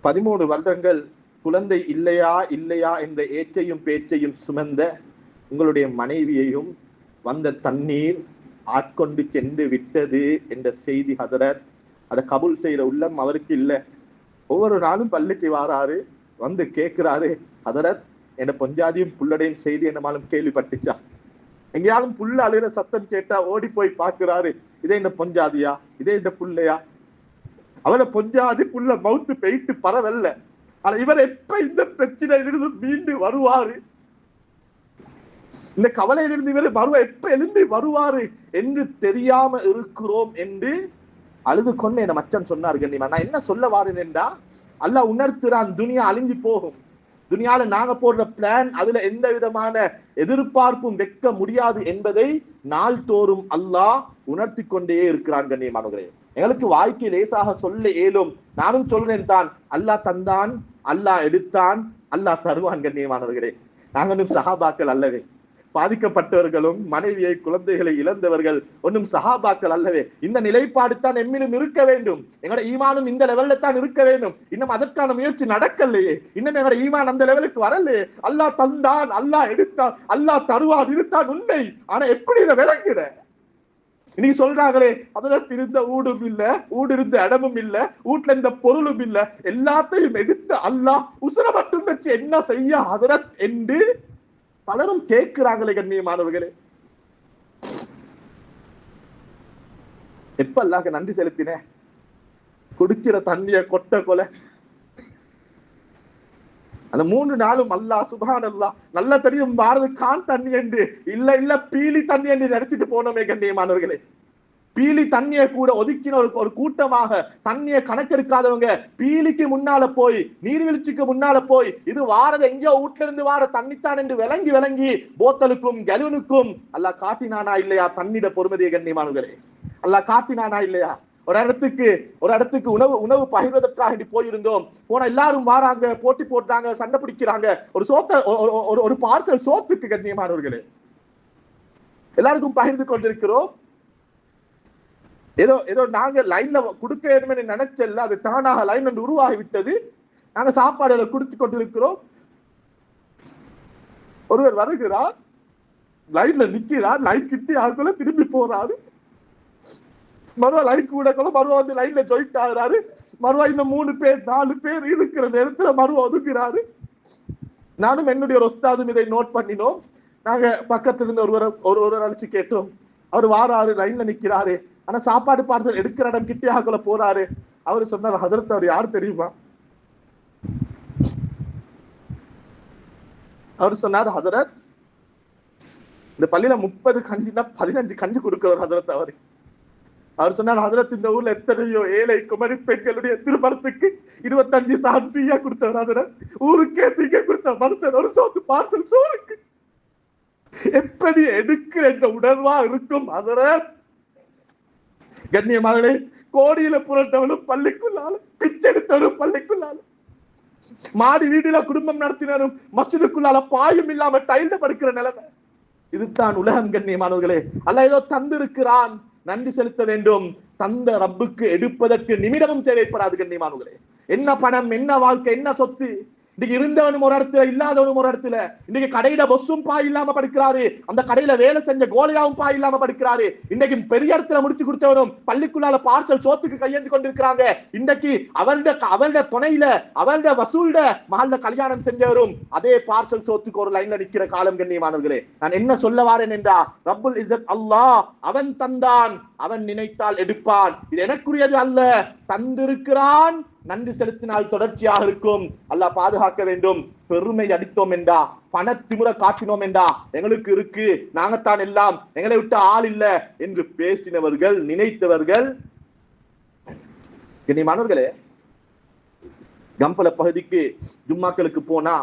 13 வருடங்கள் குழந்தை இல்லையா இல்லையா என்ற ஏற்றையும் பேச்சையும் சுமந்த உங்களுடைய மனைவியையும் வந்த தண்ணீர் ஆட்கொண்டு சென்று விட்டது என்ற செய்தி ஹதரத். அதை கபூல் செய்யற உள்ளம் அவருக்கு இல்லை. ஒவ்வொரு நாளும் பள்ளிக்கு வாராரு, வந்து கேட்கிறாரு, ஹதரத் என் பொஞ்சாதியும் புள்ளடையும் செய்தி என்னமாலும் கேள்விப்பட்டுச்சா? எங்கேயாலும் புள்ள அழுகிற சத்தம் கேட்டா ஓடி போய் பார்க்கிறாரு, இதே இந்த பொஞ்சாதியா, இதே இந்த புள்ளையா? அவரை பொஞ்சாதி புள்ள மவுத்து போயிட்டு பரவல்ல, ஆனா இவர் எப்ப இந்த பிரச்சனையிலிருந்து மீண்டு வருவாரு, இந்த கவலையிலிருந்து இவர் எப்ப எழுந்து வருவாரு என்று தெரியாம இருக்கிறோம் என்று அழுது கொண்டு என்ன மச்சன் சொன்னார். கண்ணியமா நான் என்ன சொல்ல வாரேன் என்றா, அல்லாஹ் உணர்த்துறான் துனியா அழிஞ்சு போகும். துனியால நாங்க போடுற பிளான் அதுல எந்த விதமான எதிர்பார்ப்பும் வைக்க முடியாது என்பதை நாள்தோறும் அல்லாஹ் உணர்த்தி கொண்டே இருக்கிறான். கண்ணியமானவர்களே, எங்களுக்கு வாழ்க்கை லேசாக சொல்ல இயலும். நானும் சொல்றேன் தான், அல்லாஹ் தந்தான், அல்லாஹ் எடுத்தான், அல்லாஹ் தருவான். கண்ணியமானவர்களே, நாங்களும் சஹாபாக்கள் அல்லவே. பாதிக்கப்பட்டவர்களும் மனைவியை குழந்தைகளை இழந்தவர்கள் ஒன்றும் சஹாபாக்கள் அல்லவே. இந்த நிலைப்பாடு தான் எம்மிலும் இருக்க வேண்டும். எங்களோட ஈமானும் இந்த லெவல்ல தான் இருக்க வேண்டும். இன்னும் அதற்கான முயற்சி நடக்கலையே. இன்னும் எங்களோட ஈமான் அந்த லெவலுக்கு வரலையே. அல்லாஹ் தந்தான், அல்லாஹ் எடுத்தான், அல்லாஹ் தருவான், இதுதான் உண்மை. ஆனா எப்படி இதை விளங்குற? இன்னைக்கு சொல்றாங்களே, அதுல இருந்த ஊடும் இல்ல, ஊடு இருந்த இடமும் இல்ல, வீட்டுல இருந்த பொருளும் இல்ல, எல்லாத்தையும் எடுத்து அல்லாஹ் உசுர மட்டும் வச்சு என்ன செய்ய ஹதரத் என்று பலரும் கேட்கிறாங்களே. கண்ணியமானவர்களே, எப்ப அல்லாஹ்க்கு நன்றி செலுத்தின? குடிக்கிற தண்ணிய கொட்ட கொலை அந்த 3 நாளும் அல்லாஹ் சுப்ஹானல்லாஹ் நல்ல தண்ணியும் பாரத கான் தண்ணி என்று இல்ல பீலி தண்ணி என்று நினைச்சிட்டு போனோமே. கண்ணியமானவர்களே, பீலி தண்ணியை கூட ஒதுக்கின ஒரு கூட்டமாக தண்ணியை கணக்கெடுக்காதவங்க பீலிக்கு முன்னால போய், நீர்வீழ்ச்சிக்கு முன்னால போய், இது வாரது எங்கேயோ வீட்டுல இருந்து வார தண்ணித்தான் என்று விளங்கி போத்தலுக்கும் கலூனுக்கும் அல்லாஹ் காட்டினானா இல்லையா தண்ணிட பொறுமதியை? கண்ணியமானவர்களே, அல்லாஹ் காட்டினானா இல்லையா? ஒரு இடத்துக்கு உணவு பகிர்வதற்காக போயிருந்தோம். போன எல்லாரும் வாராங்க, போட்டி போட்டாங்க, சண்டை பிடிக்கிறாங்க. ஒரு பார்சல் சோத்துக்கு. கண்ணியமானவர்களே, எல்லாருக்கும் பகிர்ந்து கொண்டிருக்கிறோம். ஏதோ நாங்க லைன்ல கொடுக்க வேண்டும் என்று நினைச்சல, அது தானாக லைன் என்று உருவாகி விட்டது. நாங்க சாப்பாடுகளை கொடுத்து கொண்டிருக்கிறோம். ஒருவர் வருகிறார், லைன்ல நிக்கிறார், லைன் கிட்டி ஆகுல திரும்பி போறாரு. மறுவா லைன் கூட மறுவா வந்து லைன்ல ஜாயிண்ட் ஆகுறாரு. மறுவா இன்னும் 3 பேர் 4 பேர் இருக்கிற நேரத்துல மறுவா ஒதுக்குறாரு. நானும் என்னுடைய ஒரு உஸ்தாதும் இதை நோட் பண்ணினோம். நாங்க பக்கத்துல இருந்து ஒருவர் அழைச்சு கேட்டோம். அவர் வாராரு, லைன்ல நிக்கிறாரு, ஆனா சாப்பாடு பார்சல் எடுக்கிற இடம் கிட்டே ஆகல போறாரு. அவரு சொன்னார், ஹதரத் அவர் யாரு தெரியுமா? அவரு சொன்னார், ஹதரத் இந்த பள்ளியில 30 கஞ்சினா 15 கஞ்சி கொடுக்கிறவர் ஹதரத் அவரு. அவர் சொன்னார், ஹதரத் இந்த ஊர்ல எத்தனையோ ஏழை குமரி பெண்களுடைய திருமணத்துக்கு 25 சான் ஃப்ரீயா கொடுத்தவர் ஹதரத். ஊருக்கே திங்க கொடுத்த மனுஷன் ஒரு சோத்து பார்சல் சோறுக்கு எப்படி எடுக்கிற என்ற உணர்வா இருக்கும் ஹதரத். கண்ணியமானவர்களே, கோடியில புரட்டவனும் பள்ளிக்குள்ளால, பிச்செடுத்தவனும் பள்ளிக்குள்ளால, மாடி வீடுல குடும்பம் நடத்தினாலும் மஸ்ஜிதுக்குள்ளால பாயும் இல்லாம டைல்ல படுக்கிற நிலைமை. இதுதான் உலகம். கண்ணியமானவர்களே, அல்லாஹ் ஏதோ தந்திருக்கிறான், நன்றி செலுத்த வேண்டும். தந்த ரப்புக்கு எடுப்பதற்கு நிமிடமும் தேவைப்படாது. கண்ணியமானவர்களே, என்ன பணம், என்ன வாழ்க்கை, என்ன சொத்து. இன்னைக்கு இருந்தவனும் ஒரு இடத்துல, இல்லாதவனும் ஒரு இடத்துல. இன்னைக்கு கடையில பொஸ்ஸும் பாய் இல்லாம படுக்கிறாரு, அந்த கடையில வேலை செஞ்ச கோலியாவும் பாய் இல்லாம படுக்கிறாரு. இன்னைக்கு பெரிய இடத்துல முடிச்சு கொடுத்தவனும் பள்ளிக்குள்ளால பார்சல் சோத்துக்கு கையேந்து கொண்டிருக்கிறாங்க. இன்னைக்கு அவருடைய துணையில, அவருடைய வசூல்ட மகள்ல கல்யாணம் செஞ்சவரும் அதே பார்சல் சோத்துக்கு ஒரு லைன்ல நிக்கிற காலம். கண்ணியமானவர்களே, நான் என்ன சொல்ல வாரேன் என்றா, ரப்புல் இஸ்ஸத் அல்லாஹ் அவன் தந்தான், அவன் நினைத்தால் எடுப்பான். இது எனக்குரியது அல்ல, தந்திருக்கிறான். நன்றி செலுத்தினால் தொடர்ச்சியாக இருக்கும். அல்லாஹ் பாதுகாக்க வேண்டும். பெருமை அடித்தோம் என்றா, பணத்திமுற காட்டினோம் என்றா, எங்களுக்கு இருக்கு, நாங்கத்தான் எல்லாம், எங்களை விட்டு ஆள் இல்ல என்று பேசினவர்கள், நினைத்தவர்கள். கண்ணியமானவர்களே, கம்பல பகுதிக்கு ஜும்மாக்களுக்கு போனா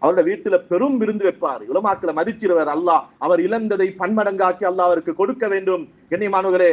அவருடைய வீட்டுல பெரும் விருந்து வைப்பார். உலமாக்களை மதிச்சிருவர் அல்லாஹ். அவர் இழந்ததை பன்மடங்காக்கி அல்லாஹ் அவருக்கு கொடுக்க வேண்டும். கண்ணியமானவர்களே,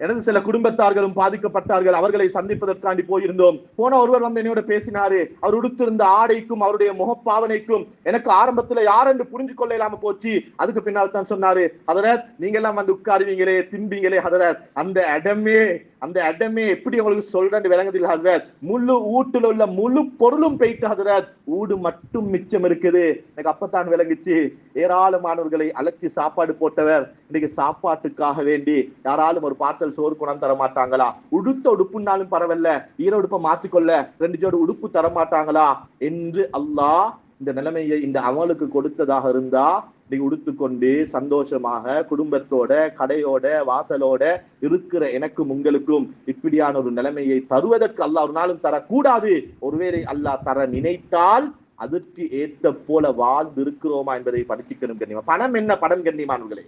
எனது சில குடும்பத்தார்களும் பாதிக்கப்பட்டார்கள். அவர்களை சந்திப்பதற்காண்டி போயிருந்தோம். போன ஒருவர் வந்து என்னோட பேசினாரு. அவர் உடுத்திருந்த ஆடைக்கும் அவருடைய முகப்பாவனைக்கும் எனக்கு ஆரம்பத்துல யாரென்று புரிஞ்சு கொள்ள இல்லாம போச்சு. அதுக்கு பின்னால் தான் சொன்னாரு, ஹதரத் நீங்க எல்லாம் வந்து உட்காருவீங்களே, திம்பிங்களே ஹதரத், அந்த இடமே எப்படி உங்களுக்கு சொல்றேன்னு விளங்குதில்லை ஹதரத். முழு வீட்டுல உள்ள முழு பொருளும் போயிட்டு ஹதரத், வீடு மட்டும் மிச்சம் இருக்குது. எனக்கு அப்பத்தான் விளங்குச்சு, ஏராளமானவர்களை அழைச்சி சாப்பாடு போட்டவர் இன்னைக்கு சாப்பாட்டுக்காக வேண்டி யாராலும் ஒரு பார்சல் சோறு கொண்டு தர மாட்டாங்களா? உடுத்த உடுப்புனாலும் பரவாயில்ல, ஈர உடுப்பை மாத்திக்கொள்ள 2 ஜோடு உடுப்பு தர மாட்டாங்களா என்று அல்லாஹ் இந்த நிலைமையை இந்த அமலுக்கு கொடுத்ததாக இருந்தா, இன்னைக்கு உடுத்துக்கொண்டு சந்தோஷமாக குடும்பத்தோட, கடையோட, வாசலோட இருக்கிற எனக்கும் உங்களுக்கும் இப்படியான ஒரு நிலைமையை தருவதற்கு அல்லாஹ் ஒரு நாளும் தரக்கூடாது. ஒருவேளை அல்லாஹ் தர நினைத்தால் அதற்கு ஏற்ற போல வாழ்ந்து இருக்கிறோமா என்பதை படிச்சுக்கணும் கண்ணியமா. பணம் என்ன படம் கண்ணியமானவர்களே?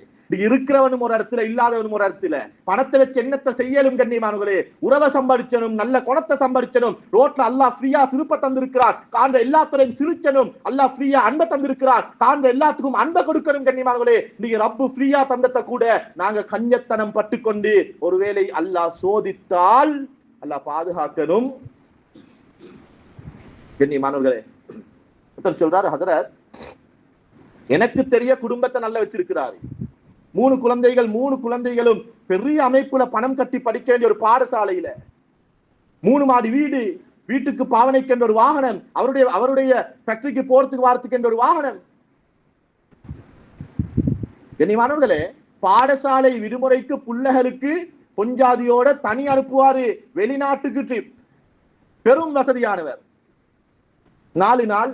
இருக்கிறவனும் ஒரு இடத்துல, இல்லாதவனும் ஒரு இடத்துல. பணத்தை வச்சு என்னத்தை செய்யலும் கண்ணியமானவர்களே? உறவை சம்பாதிச்சனும், நல்ல குணத்தை சம்பாதிச்சனும். ரோட்ல அல்லாஹ் ஃப்ரீயா சிரிப்பை தந்திருக்கிறார், காண்ற எல்லாத்துறையும் சிரிச்சனும். அல்லாஹ் ஃப்ரீயா அன்பை தந்திருக்கிறார், காண்ற எல்லாத்துக்கும் அன்பை கொடுக்கணும் கண்ணியமானவர்களே. நீங்க ரப்பு ஃப்ரீயா தந்தத்தை கூட நாங்க கஞ்சத்தனம் பட்டுக்கொண்டு ஒருவேளை அல்லாஹ் சோதித்தால் அல்லாஹ் பாதுகாக்கணும் கண்ணியமானவர்களே. சொல்றாரு ஹதரத், எனக்கு தெரிய குடும்பத்தை நல்லா வச்சிருக்கிறாரு. 3 குழந்தைகள், 3 குழந்தைகளும் பெரிய அமைப்புல பணம் கட்டி படிக்க வேண்டிய ஒரு பாடசாலையில, 3 மாடி வீடு, வீட்டுக்கு பாவனைக்கு என்ற ஒரு வாகனம், அவருடைய ஃபேக்டரிக்கு போறதுக்கு வாரத்துக்கு என்ற ஒரு வாகனம். கண்ணியமானவர்களே, பாடசாலை விடுமுறைக்கு புள்ளகளுக்கு பொஞ்சாதியோட தனி அனுப்புவாரு வெளிநாட்டுக்கு ட்ரிப். பெரும் வசதியானவர். 4 நாள்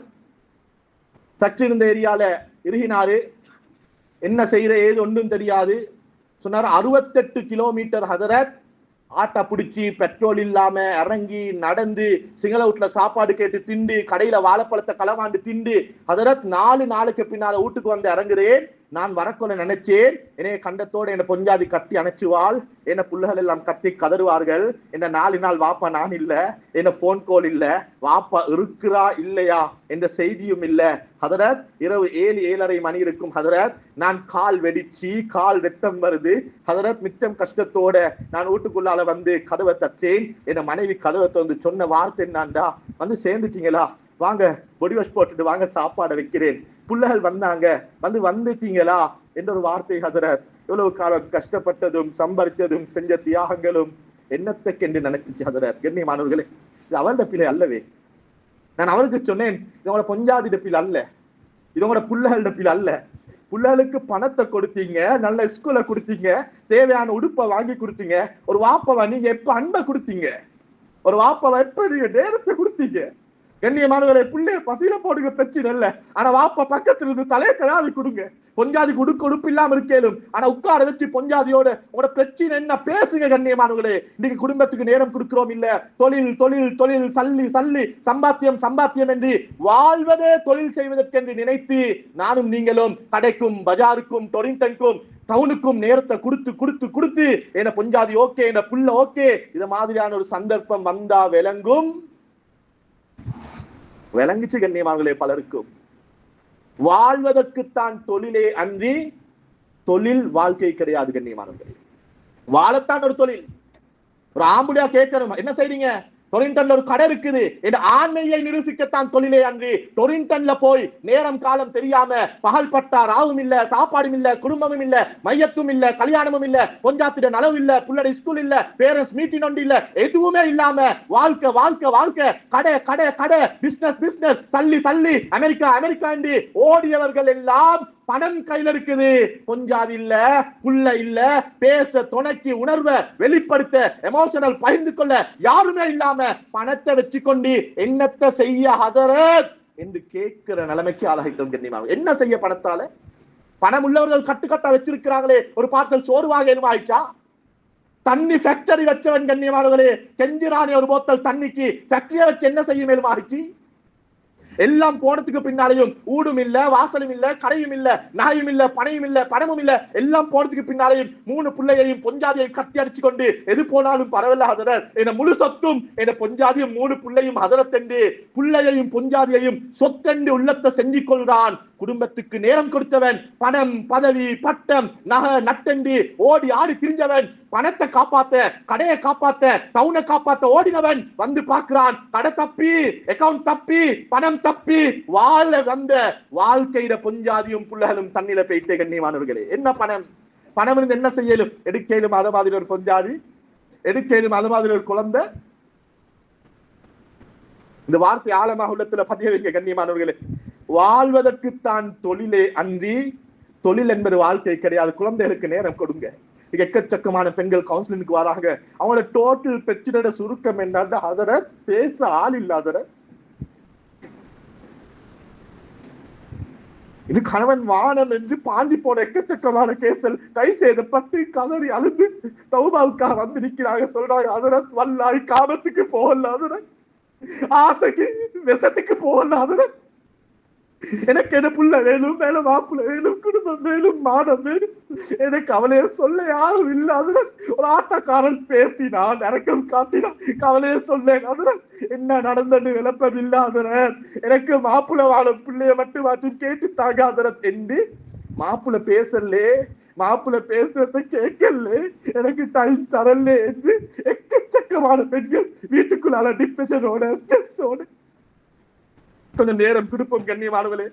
ஃபேக்டரி இருந்த ஏரியால இருகினாரு. என்ன செய்யற ஏது ஒன்றும் தெரியாது. சொன்னார் 68 கிலோமீட்டர் ஹதரத் ஆட்டை பிடிச்சி பெட்ரோல் இல்லாம இறங்கி நடந்து சிங்கள வீட்டுல சாப்பாடு கேட்டு திண்டு கடையில வாழைப்பழத்தை களவாண்டு திண்டு ஹதரத் 4 நாளுக்கு பின்னால வீட்டுக்கு வந்து இறங்குறேன். நான் வரக்கொள்ள நினைச்சேன். என்னைய கண்டத்தோடு என்ன பொஞ்சாதி கத்தி அணைச்சுவாள், என்ன புள்ளைகள் எல்லாம் கத்தி கதறுவார்கள். என்ன 4 நாள் வாப்பா நான் இல்ல, என்ன போன் கால் இல்ல, வாப்பா இருக்கிறா இல்லையா என்ற செய்தியும் இல்ல. ஹதரத் இரவு 7-7:30 மணி இருக்கும் ஹதரத். நான் கால் வெடிச்சு கால் ரத்தம் வருது ஹதரத். மிச்சம் கஷ்டத்தோட நான் வீட்டுக்குள்ளால வந்து கதவை தட்டேன். என்ன மனைவி கதவை திறந்து சொன்ன வார்த்தை என்னாண்டா, வந்து சேர்ந்துட்டீங்களா, வாங்க பொடி வாஷ் போட்டுட்டு வாங்க சாப்பாடை வைக்கிறேன். புள்ளைகள் வந்தாங்க, வந்துட்டீங்களா என்ற ஒரு வார்த்தை ஹதரத். எவ்வளவு காலம் கஷ்டப்பட்டதும் சம்பாதித்ததும் செஞ்ச தியாகங்களும் என்னத்துக்கு என்று நினைச்சிச்சு ஹதரத். கண்ணியமானவர்களே, இது அவளோட பிள்ளை அல்லவே. நான் அவருக்கு சொன்னேன், இதோட பொஞ்சாதி பிள்ளை அல்ல, இதோட புள்ளைகளோட பிள்ளை அல்ல. புள்ளைகளுக்கு பணத்தை கொடுத்தீங்க, நல்ல ஸ்கூலை கொடுத்தீங்க, தேவையான உடுப்பை வாங்கி கொடுத்தீங்க. ஒரு வாப்பவா நீங்க எப்ப அன்பை கொடுத்தீங்க? ஒரு வாப்பவா எப்ப நீங்க நேரத்தை கொடுத்தீங்க? கண்ணியமானவரை, பிள்ளைய பசியில போடுங்க பிரச்சனை இல்ல, ஆனா வாப்பா பக்கத்துல இருந்து தலையை கடாவி கொடுங்க. பொஞ்சாதி உடுப்பு இல்லாம இருக்கேனும், ஆனா உட்கார வச்சு பொஞ்சாதியோட உங்களோட பிரச்சனை என்ன பேசுங்க. கண்ணியமானவர்களே, இன்னைக்கு குடும்பத்துக்கு நேரம் கொடுக்கிறோம் இல்ல. தொழில் தொழில் தொழில், சல்லி சல்லி, சம்பாத்தியம் சம்பாத்தியம் என்று வாழ்வதே தொழில் செய்வதற்கென்று நினைத்து நானும் நீங்களும் கடைக்கும் பஜாருக்கும் டொரிண்டனுக்கும் டவுனுக்கும் நேரத்தை கொடுத்து கொடுத்து கொடுத்து என்ன பொஞ்சாதி ஓகே, என்ன புள்ள ஓகே, இது மாதிரியான ஒரு சந்தர்ப்பம் வந்தா விளங்குச்சு கண்ணியமானவர்களே. பலருக்கும் வாழ்வதற்குத்தான் தொழிலே அன்றி தொழில் வாழ்க்கை கிடையாது கண்ணியமானவர்களே. வாழத்தான் ஒரு தொழில். ஒரு ஆம்புடியா கேட்கணும், என்ன செய்றீங்க? டொரிண்டன்ல ஒரு கடை இருக்குது. இந்த ஆண்மையை நிரூபிக்கத்தான் தொழிலே அன்றி டொரிண்டன்ல போய் நேரம் காலம் தெரியாம பகல் பட்டா ராவும் இல்ல, சாப்பாடும் இல்ல, குடும்பமும் இல்ல, மையத்தும் இல்ல, கல்யாணமும் இல்ல, பொஞ்சாத்திட நலவு இல்ல, புள்ளட ஸ்கூல் இல்ல, பேரண்ட்ஸ் மீட்டிங் ஒன்று இல்ல, எதுவுமே இல்லாம வாழ்க்கை வாழ்க்கை வாழ்க்கை, கடை கடை கடை, பிசினஸ் பிசினஸ், சல்லி சல்லி, அமெரிக்கா அமெரிக்கா என்று ஓடியவர்கள் எல்லாம் பணம் கையில இருக்குது, பொஞ்சாதி இல்ல, புள்ள இல்ல, பேச துணைக்கு உணர்வை வெளிப்படுத்த எமோஷனல் பகிர்ந்து கொள்ள யாருமே இல்லாம பணத்தை வச்சுக்கொண்டு என்னத்தை செய்ய ஹதரத் என்று கேட்கிற நிலைமைக்கு ஆளாகிட்டோம் கண்ணியமாக. என்ன செய்ய பணத்தால? பணம் உள்ளவர்கள் கட்டுக்கட்டா வச்சிருக்கிறாங்களே, ஒரு பார்சல் சோறுவாக எதுவாயிச்சா? தண்ணி ஃபேக்டரி வச்சவன் கண்ணியமானவர்களே, கெஞ்சிராணி ஒரு போத்தல் தண்ணிக்கு ஃபேக்டரியை வச்சு என்ன செய்ய மேலுமாகிச்சு? எல்லாம் போனதுக்கு பின்னாலையும் ஊடும் இல்ல, வாசலும் இல்ல, கடையும் இல்ல, நாயும் இல்ல, பனையும் இல்ல, பணமும் இல்ல, எல்லாம் போனதுக்கு பின்னாலையும் 3 பிள்ளையையும் பொஞ்சாதியை கட்டி அடிச்சு கொண்டு எது போனாலும் பரவாயில்ல ஹதரத், என்ன முழு சொத்தும் என்ன பொஞ்சாதியும் 3 பிள்ளையும் ஹதரத் என்று பிள்ளையையும் பொஞ்சாதியையும் சொத்தென்று உள்ளத்தை செஞ்சு கொள்றான். குடும்பத்துக்கு நேரம் கொடுத்தவன், பணம் பதவி பட்டம் நகை நட்டென்று ஓடி ஆடி திரிஞ்சவன், பணத்தை காப்பாத்த, கடையை காப்பாத்த, டவுனை காப்பாத்த ஓடினவன் வந்து பார்க்கிறான், கடை தப்பி, அக்கவுண்ட் தப்பி, பணம் தப்பி, வாழ வந்த வாழ்க்கையில பொஞ்சாதியும் புள்ளைகளும் தண்ணில போயிட்டே கண்ணியமானவர்களே. என்ன பணம்? பணம் இருந்து என்ன செய்யலும்? எடுக்கலும் அத மாதிரி ஒரு பொஞ்சாதி, எடுக்கலும் அது மாதிரி ஒரு குழந்தை. இந்த வார்த்தை ஆழமாக உள்ளத்துல பதிய வைங்க கண்ணியமானவர்களே. வாழ்வதற்குத்தான் தொழிலே அன்றி தொழில் என்பது வாழ்க்கை கிடையாது. குழந்தைகளுக்கு நேரம் கொடுங்க. எக்கச்சக்கமான பெண்கள் கவுன்சிலிங்க்கு வராங்க. அவங்களோட டோட்டல் பிரச்சனையோட சுருக்கம் என்னன்னா, அதர பேச ஆள் இல்லாதர, இது கணவன் வானம் என்று பாந்தி போன எக்கச்சக்கமான கேசல் கை செய்தப்பட்டு கதறி அழுது தௌபாவுக்காக வந்து நிக்கிறாங்க. சொல்றாங்க, அதரத் வல்லாய் காமத்துக்கு போகல, அதரத் ஆசைக்கு விஷத்துக்கு போகல, அதரத் எனக்கு என்ன புள்ள வேணும், மேலும் மாப்பிள்ள வேணும், குடும்பம் வேணும், மானம் வேணும். எனக்கு கவலையை சொல்ல யாரும் இல்லை. அதுல ஒரு ஆட்டக்காரன் பேசினான், இறக்கம் காட்டினான், கவலையை சொல்லேன். அதுல என்ன நடந்தது விளப்பம் இல்லாத எனக்கு மாப்பிள்ள வாழ பிள்ளைய மட்டும் மாற்றும் கேட்டு தாங்காத என்று மாப்பிள்ள பேசலே, மாப்பிள்ள பேசுறத கேட்கல, எனக்கு டைம் தரல என்று எக்கச்சக்கமான பெண்கள் வீட்டுக்குள்ளால டிப்ரெஷனோட ஸ்ட்ரெஸ்ஸோட கொஞ்சம் நேரம் கொடுப்போம். கண்ணியமானவர்களே,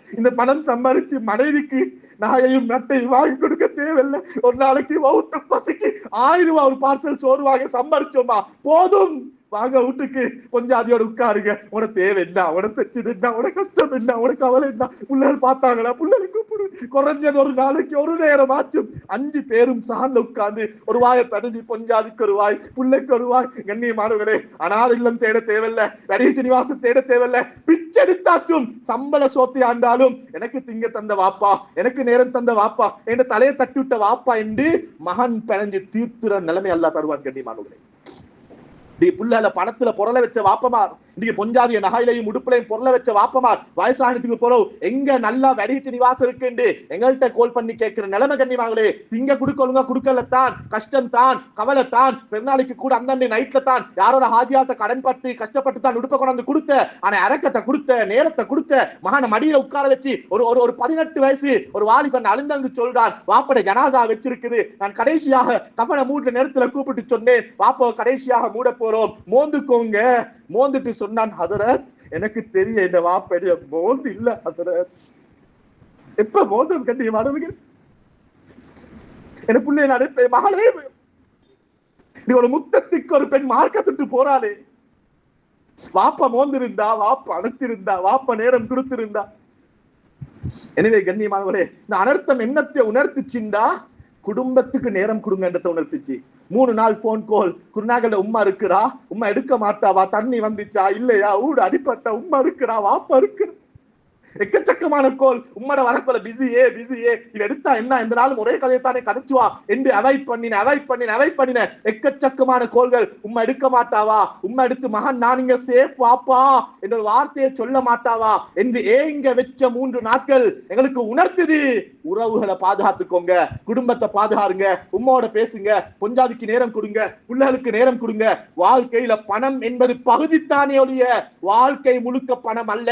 இந்த பணம் சம்பாதிச்சு மனைவிக்கு நகையும் நட்டையும் வாங்கி கொடுக்க தேவையில்லை. ஒரு நாளைக்கு வவுத்த பசிக்கு 1000 ரூபாய் ஒரு பார்சல் சோறு வாங்க சம்பாதிச்சோமா போதும். வாங்க வீட்டுக்கு பொஞ்சாதியோட உட்காருங்க. உனக்கு தேவை என்ன, உனக்கு பிரச்சனை என்ன, உனக்கு கஷ்டம் என்ன, உனக்கு கவலை என்ன, பிள்ளைகள் பார்த்தாங்களா, பிள்ளைகளை கூப்பிடு. குறைஞ்சது ஒரு நாளைக்கு ஒரு நேரம் ஆச்சும் 5 பேரும் சான்ல உட்கார்ந்து ஒரு வாயை படைஞ்சு பொஞ்சாதிக்கு ஒரு வாய், பிள்ளைக்கு ஒரு வாய். கண்ணியமானவர்களே, அனாதை இல்லம் தேட தேவையில்லை, வெளியீட்டு நிவாசம் தேட தேவையில்லை. பிச்செடுத்தாச்சும் சம்பள சோத்தி ஆண்டாலும் எனக்கு திங்க தந்த வாப்பா, எனக்கு நேரம் தந்த வாப்பா, என் தலையை தட்டி விட்ட வாப்பா என்று மகன் பிணைஞ்சு தீர்த்துற நிலைமை அல்லா தருவான். கண்ணியமானவர்களே, புள்ளால பணத்துல பொருளை வச்ச வாப்பமார், இன்னைக்கு பொஞ்சாதிய நகையிலையும் உடுப்புலையும் பொருளை வச்ச வாப்பமார் வயசானத்துக்கு போறோம் எங்க நல்லா வெடிட்டு நிவாசம் இருக்குன்னு எங்கள்கிட்ட கோல் பண்ணி கேட்கிற நிலைமை. கண்ணியமாங்களே, திங்க குடுக்கொழுங்க குடுக்கலத்தான், கஷ்டம் தான், கவலை தான். பெருநாளைக்கு கூட அந்த நைட்ல தான் யாரோட ஹாஜியாட்ட கடன் பட்டு கஷ்டப்பட்டு தான் உடுப்ப கொண்டாந்து கொடுத்த, ஆனா இறக்கத்தை கொடுத்த, நேரத்தை கொடுத்த, மகான மடியில உட்கார வச்சு ஒரு 18 வயசு ஒரு வாலிபன் அழுந்தங்கு சொல்றான், வாப்பட ஜனாசா வச்சிருக்குது, நான் கடைசியாக கஃபனை மூடுற நேரத்துல கூப்பிட்டு சொன்னேன், வாப்பா கடைசியாக மூட போறோம், மோந்துக்கோங்க. மோந்துட்டு சொன்னான், ஹதரத் எனக்கு தெரிய இந்த வாப்படைய மோந்து இல்ல ஹதரத். எப்ப மோந்தம் கண்ணியமானவங்க, என் பிள்ளை நான் மகளே, நீ ஒரு முத்தத்துக்கு ஒரு பெண் மார்க்கத்துட்டு போறாளே, வாப்ப மோந்திருந்தா, வாப்ப அணைச்சிருந்தா, வாப்ப நேரம் கொடுத்திருந்தா. எனவே கண்ணியமானவரே, இந்த அனர்த்தம் என்னத்தை உணர்த்துச்சுண்டா குடும்பத்துக்கு நேரம் கொடுங்கன்றத உணர்த்துச்சு. 3 நாள் போன் கால், குருநாகல்ல உம்மா இருக்கிறா, உம்மா எடுக்க மாட்டாவா, தண்ணி வந்துச்சா இல்லையா, ஊடு அடிப்பட்ட உம்மா இருக்கிறா, வாப்பா இருக்கிற, எக்கச்சக்கமான கோல். உம்மட வரப்போல பிஸியே இவ எடுத்தா என்ன, இந்த நாளும் ஒரே கதையை தானே கதைச்சுவா என்று அவாய்ட் பண்ணின எக்கச்சக்கமான கோல்கள். உம்மா எடுக்க மாட்டாவா, உம்மா எடுத்து மகன் நான் இங்க சேஃப் வாப்பா என்ற வார்த்தையை சொல்ல மாட்டாவா என்று ஏங்க வச்ச 3 நாட்கள் எங்களுக்கு உணர்த்துது. உறவுகளை பாதுகாத்துக்கோங்க, குடும்பத்தை பாதுகாருங்க, உம்மாவோட பேசுங்க, பொஞ்சாதிக்கு நேரம் கொடுங்க, பிள்ளைகளுக்கு நேரம் கொடுங்க. வாழ்க்கையில பணம் என்பது பகுதித்தானே ஒழிய வாழ்க்கை முழுக்க பணம் அல்ல.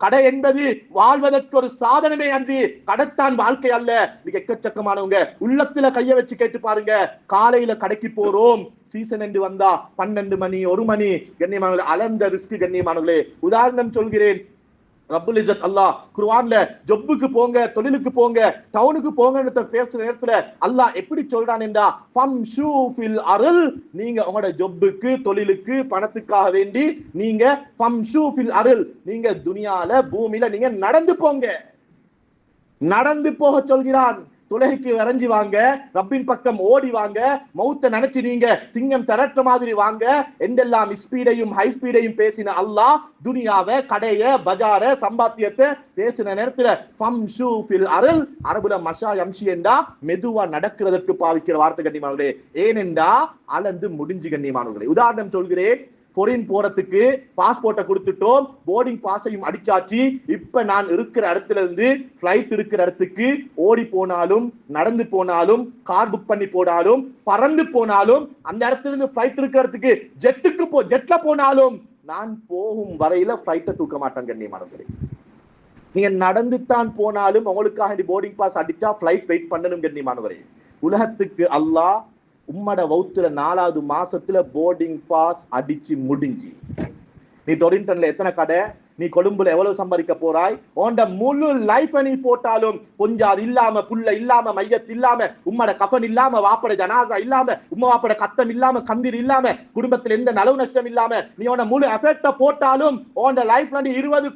கடை என்பது வாழ்வதற்கு ஒரு சாதனமே அன்றி கடைத்தான் வாழ்க்கை அல்ல. நீங்க எக்கச்சக்கமானவங்க உள்ளத்துல கைய வச்சு கேட்டு பாருங்க. காலையில கடைக்கு போறோம், சீசன் என்று வந்தா 12 மணி 1 மணி. கண்ணியமானவர்களே, அளந்த ரிஸ்க். கண்ணியமானவர்களே, உதாரணம் சொல்கிறேன். ரப்புல் இஸ்ஸத் அல்லாஹ் குர்ஆன்ல ஜொப்புக்கு போங்க, தொழிலுக்கு போங்க, டவுனுக்கு போங்கன்னு பேசுற நேரத்துல அல்லாஹ் எப்படி சொல்றான் என்றா, ஃபம்ஷூ ஃபில் அர்ல், நீங்க உங்களோட ஜொப்புக்கு தொழிலுக்கு பணத்துக்காக வேண்டி நீங்க ஃபம்ஷூ ஃபில் அர்ல், நீங்க துனியால பூமியில நீங்க நடந்து போங்க. நடந்து போக சொல்கிறான். துலகைக்கு வரைஞ்சி வாங்க, ரப்பின் பக்கம் ஓடி வாங்க, மௌத்த நினைச்சு நீங்க சிங்கம் திரட்ட மாதிரி வாங்க என்றெல்லாம் ஸ்பீடையும் ஹை ஸ்பீடையும் பேசின அல்லாஹ் துனியாவை, கடைய, பஜார, சம்பாத்தியத்தை பேசின நேரத்துல ஃபம்ஷூ ஃபில் அர்ல், அரபுல மஷா யம்ஷி என்றா மெதுவா நடக்கிறதற்கு பாவிக்கிற வார்த்தை. கண்ணியமானவர்களே, ஏனென்றா அளந்து முடிஞ்சு. கண்ணியமானவர்களே, உதாரணம் சொல்கிறேன். ஃபாரின் போறதுக்கு பாஸ்போர்ட்டை கொடுத்துட்டோம், போர்டிங் பாஸையும் அடிச்சாச்சு. இப்ப நான் இருக்கிற இடத்துல இருந்து பிளைட் இருக்கிற இடத்துக்கு ஓடி போனாலும், நடந்து போனாலும், கார் புக் பண்ணி போனாலும், பறந்து போனாலும், அந்த இடத்துல இருந்து பிளைட் இருக்கிற இடத்துக்கு ஜெட்ல போனாலும் நான் போகும் வரையில பிளைட்டை தூக்க மாட்டேன். கண்ணியமானவர்களே, நீங்க நடந்து தான் போனாலும் உங்களுக்காக போர்டிங் பாஸ் அடிச்சா பிளைட் வெயிட் பண்ணணும். கண்ணியமானவர்களே, உலகத்துக்கு அல்லாஹ் உம்மட வவுத்துல 4வது மாசத்துல போர்டிங் பாஸ் அடிச்சு முடிஞ்சு. நீ டொரிண்டன்ல எத்தனை கடை, நீ கொழும்புல எவ்வளவு சம்பாதிக்க போறாய், உண்ட முழு லைஃப் நீ போட்டாலும் கொஞ்சம் அது இல்லாம, புள்ள இல்லாம, மையத் இல்லாம, உம்மட கஃபன் இல்லாம, வாப்பட ஜனாசா இல்லாம, உம்மா வாப்பட கத்தம் இல்லாம, கந்தீர் இல்லாம, குடும்பத்துல எந்த நலவு நஷ்டம் இல்லாம நீ உன முழு எஃபெக்ட போட்டாலும் உண்ட லைஃப்ல நீ 20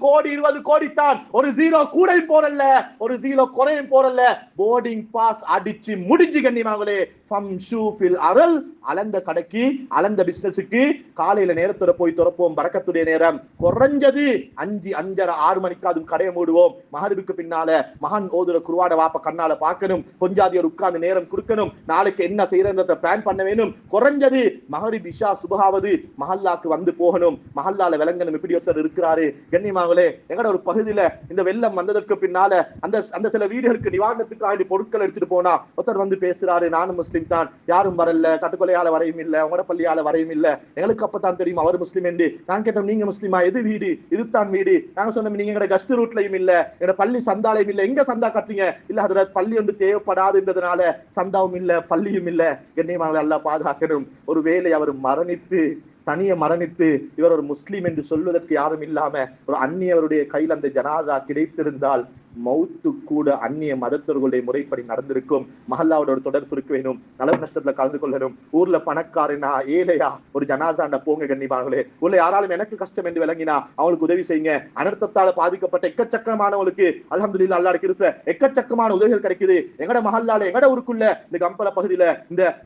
கோடி தான். ஒரு 0 கூடையும் போறல்ல, ஒரு 0 குறையும் போறல்ல. போர்டிங் பாஸ் அடிச்சு முடிஞ்சு. கண்ணியமானவர்களே, ஃபம்ஷூ ஃபில் அர்ல், அளந்த கடைக்கு அளந்த பிசினஸுக்கு காலையில நேரத்தோட போய் திறப்போம். பரக்கத்துடைய நேரம் குறைஞ்சது 5, 5:30, 6 மணிக்காவது கடையை மூடுவோம். மகரிபுக்கு பின்னால மகன் ஓதுற குர்ஆனை வாப்ப கண்ணால பார்க்கணும். கொஞ்சாதியோர் உட்கார்ந்து நேரம் கொடுக்கணும். நாளைக்கு என்ன செய்யறத பிளான் பண்ண வேணும். குறைஞ்சது மகரிப் இஷா சுபஹாவது மஹல்லாக்கு வந்து போகணும். மஹல்லால விளங்கணும் இப்படி ஒருத்தர் இருக்கிறாரு. கண்ணியமாங்களே, எங்கட ஒரு பகுதியில இந்த வெள்ளம் வந்ததற்கு பின்னால அந்த சில வீடுகளுக்கு நிவாரணத்துக்காக பொருட்கள் எடுத்துட்டு போனா ஒருத்தர் வந்து பேசுறாரு, நானும் முஸ்லிம் தான், யாரும் வரல, கட்டுக்கொலையால வரையும் இல்ல, உங்களோட பள்ளியால வரையும் இல்ல, எங்களுக்கு அப்பதான் தெரியும் அவர் முஸ்லிம் என்று. நான் கேட்டோம், நீங்க முஸ்லிமா? எது வீடு? இதுதான் வீடு. நாங்க சொன்னோம், நீங்க எங்கட கஸ்ட் ரூட்லயும் இல்ல, எங்கட பள்ளி சந்தாலயம் இல்ல, எங்க சந்தா கட்டுறீங்க? இல்ல அதுல பள்ளி ஒன்று தேவைப்படாதுன்றதுனால சந்தாவும் இல்ல, பள்ளியும் இல்ல. கண்ணியமாக அல்லாஹ் பாதுகாக்கணும். ஒரு வேளை அவர் மரணித்து தனிய மரணித்து இவர் ஒரு முஸ்லீம் என்று சொல்வதற்கு யாரும் இல்லாம ஒரு அந்நியவருடைய கையில் அந்த ஜனாதா கிடைத்திருந்தால் மௌத்து கூட அந்நிய மதத்தவர்களுடைய முறைப்படி நடந்திருக்கும். மஹல்லாவோட ஒரு தொடர்பு இருக்க வேணும். நலவு நஷ்டத்துல கலந்து கொள்ளணும். ஊர்ல பணக்காரனா ஏழையா ஒரு ஜனாசாண்ட போங்க. கண்ணியமானவர்களே, ஊர்ல யாராலும் எனக்கு கஷ்டம் என்று விளங்கினா அவங்களுக்கு உதவி செய்யுங்க. அனர்த்தத்தால பாதிக்கப்பட்ட எக்கச்சக்கமானவங்களுக்கு அல்ஹம்துலில்லாஹ் அல்லாஹ்வுடைய கிருபை எக்கச்சக்கமான உதவிகள் கிடைக்குது. எங்கட மஹல்லால எங்கட ஊருக்குள்ள இந்த கம்பல பகுதியில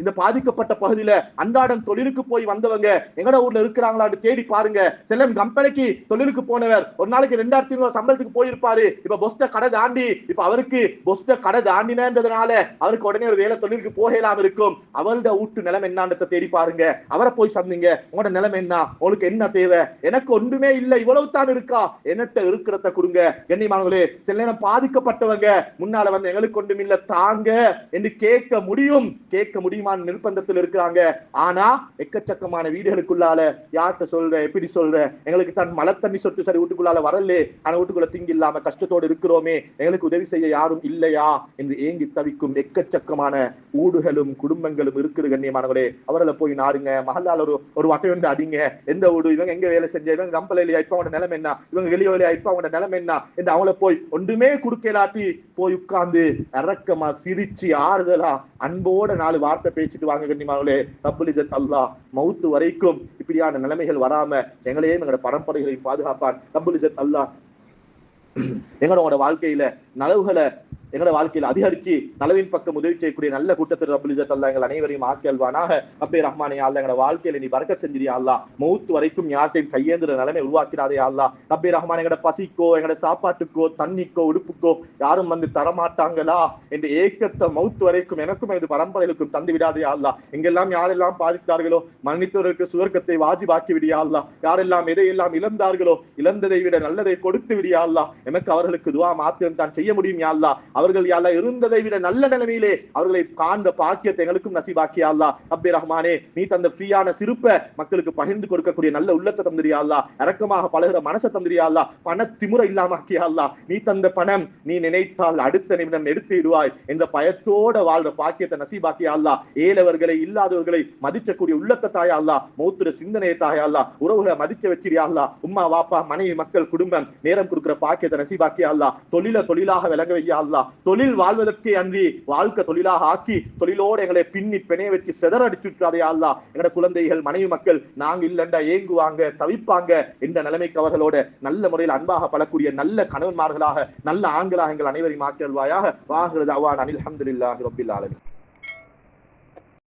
இந்த பாதிக்கப்பட்ட பகுதியில அன்றாடம் தொழிலுக்கு போய் வந்தவங்க எங்கட ஊர்ல இருக்கிறாங்களான்னு தேடி பாருங்க. செல்லம் கம்பெனிக்கு தொழிலுக்கு போனவர் ஒரு நாளைக்கு 2500 சம்பளத்துக்கு போயிருப்பாரு. இப்ப பொஸ்ட கடை தாண்டி இப்ப அவருக்கு பொஸ்ட கடை தாண்டினதுனால அவருக்கு உடனே ஒரு வேலை தொழிலுக்கு போகலாம் இருக்கும். அவரோட வீட்டு நிலைமை என்னன்றத தேடி பாருங்க. அவரை போய் சந்திங்க. உங்களோட நிலைமை என்ன? உங்களுக்கு என்ன தேவை? எனக்கு ஒன்றுமே இல்லை, இவ்வளவு தான் இருக்கா, என்னட்ட இருக்கிறத கொடுங்க. கண்ணியமானவர்களே, சில நேரம் பாதிக்கப்பட்டவங்க முன்னால வந்து எங்களுக்கு ஒன்றும் இல்ல தாங்க என்று கேட்க முடியுமான நிர்பந்தத்தில் இருக்கிறாங்க. ஆனா எக்கச்சக்கமான வீடுகளுக்குள்ளால யார்கிட்ட சொல்ற, எப்படி சொல்ற, எங்களுக்கு தான் மழை தண்ணி சொட்டு சரி வீட்டுக்குள்ளால வரல, ஆனா வீட்டுக்குள்ள திங்கி இல்லாம கஷ்டத்தோடு இருக்கிறோமே, எங்களுக்கு உதவி செய்ய யாரும் இல்லையா என்று ஏங்கி தவிக்கும் எக்கச்சக்கமான ஊடுகளும் குடும்பங்களும் இருக்குது. கண்ணியமானவர்களே, அவர்களை போய் நாடுங்க. மஹல்லால ஒரு வட்டை வந்து அடிங்க. எந்த ஊடு, இவங்க எங்க வேலை செஞ்ச, இவங்க கம்பளையில இப்ப அவங்க நிலைமை என்ன, இவங்க வெளியே வேலையா இப்ப அவங்க நிலைமை என்ன என்று அவங்கள போய் ஒன்றுமே குடுக்கலாட்டி போய் உட்கார்ந்து இரக்கமா சிரிச்சு ஆறுதலா அன்போட 4 வார்த்தை பேசிட்டு வாங்க. கண்ணியமானவர்களே, ரப்புல் இஸ்ஸத் அல்லாஹ் மௌத்து வரைக்கும் இப்படியான நிலைமைகள் வராம எங்களையும் எங்களோட பரம்பரைகளையும் பாதுகாப்பான். ரப்புல் இஸ்ஸத் அல்லாஹ் எங்களோட வாழ்க்கையில நலவுகளை எங்களோட வாழ்க்கையில் அதிகரிச்சு நலவின் பக்கம் உதவி செய்யக்கூடிய நல்ல கூட்டத்தில் ரப்புல் இஸ்ஸத் அல்லாஹ் எங்கள் அனைவரையும் ஆக்கி அல்வானாக. ரப்பே ரஹ்மானே, யா அல்லாஹ் எங்களோட வாழ்க்கையில நீ பரக்கத் செஞ்சிரியா அல்லாஹ். மௌத் வரைக்கும் யார்ட்டையும் கையேந்திர நிலைமை உருவாக்கிடாதே அல்லாஹ். ரப்பே ரஹ்மானே, எங்களோட பசிக்கோ எங்களோட சாப்பாட்டுக்கோ தண்ணிக்கோ உடுப்புக்கோ யாரும் வந்து தரமாட்டாங்களா என்று ஏக்கத்தை மௌத் வரைக்கும் எனக்கும் எனது பரம்பரைகளுக்கும் தந்து விடாதே அல்லாஹ். எங்கெல்லாம் யாரெல்லாம் பாதித்தார்களோ மன்னித்தவர்களுக்கு சுவர்க்கத்தை வாஜிபாக்கி விடியா அல்லாஹ். யாரெல்லாம் எதையெல்லாம் இழந்தார்களோ இழந்ததை விட நல்லதை கொடுத்து விடியா அல்லாஹ். எமக்கு அவர்களுக்கு துஆ மாத்திரம் தான் செய்ய முடியும் யா அல்லாஹ். அவர்கள் யா அல்லாஹ் இருந்ததை விட நல்ல நிலைமையிலே அவர்களை காண்ற பாக்கியத்தை எங்களுக்கும் நசீபாக்கியா அல்லாஹ். ரப்பே ரஹ்மானே, நீ தந்த ஃப்ரீயான சிறுப்பை மக்களுக்கு பகிர்ந்து கொடுக்கக்கூடிய நல்ல உள்ளத்தை தந்திரியா அல்லாஹ். இரக்கமாக பழகுற மனசை தந்திரியா அல்லாஹ். பண திமுறை இல்லாம ஆக்கியா அல்லாஹ். நீ தந்த பணம் நீ நினைத்தால் அடுத்த நிமிடம் எடுத்து விடுவாய் என்ற பயத்தோட வாழ்ற பாக்கியத்தை நசீபாக்கியா அல்லாஹ். ஏழவர்களை இல்லாதவர்களை மதிச்சக்கூடிய உள்ளத்தை தாயா அல்லாஹ். மௌத்துர சிந்தனையை தாயா அல்லாஹ். உறவுகளை மதிச்ச வச்சிரியா அல்லாஹ். உம்மா வாப்பா மனைவி மக்கள் குடும்பம் நேரம் கொடுக்கிற பாக்கியத்தை நசீபாக்கியா அல்லாஹ். தொழிலாக விளங்க வையா அல்லாஹ். தொழில் வாழ்வதற்கே அன்றி வாழ்க்கை தொழிலாக ஆக்கி தொழிலோடு எங்களை பின்னி பிணைய வச்சு செதறடிச்சுட்டாதே அல்லாஹ். எங்களோட குழந்தைகள் மனைவி மக்கள் நாங்க இல்லண்டா ஏங்குவாங்க தவிப்பாங்க என்ற நிலைமைக்கு அவர்களோட நல்ல முறையில் அன்பாக பழக்கூடிய நல்ல கணவன்மார்களாக நல்ல ஆண்களாக எங்கள் அனைவரையும் ஆக்கியல்வாயாக. வாஹிரு தஅவானா அனில் ஹம்துலில்லாஹி ரப்பில் ஆலமீன்.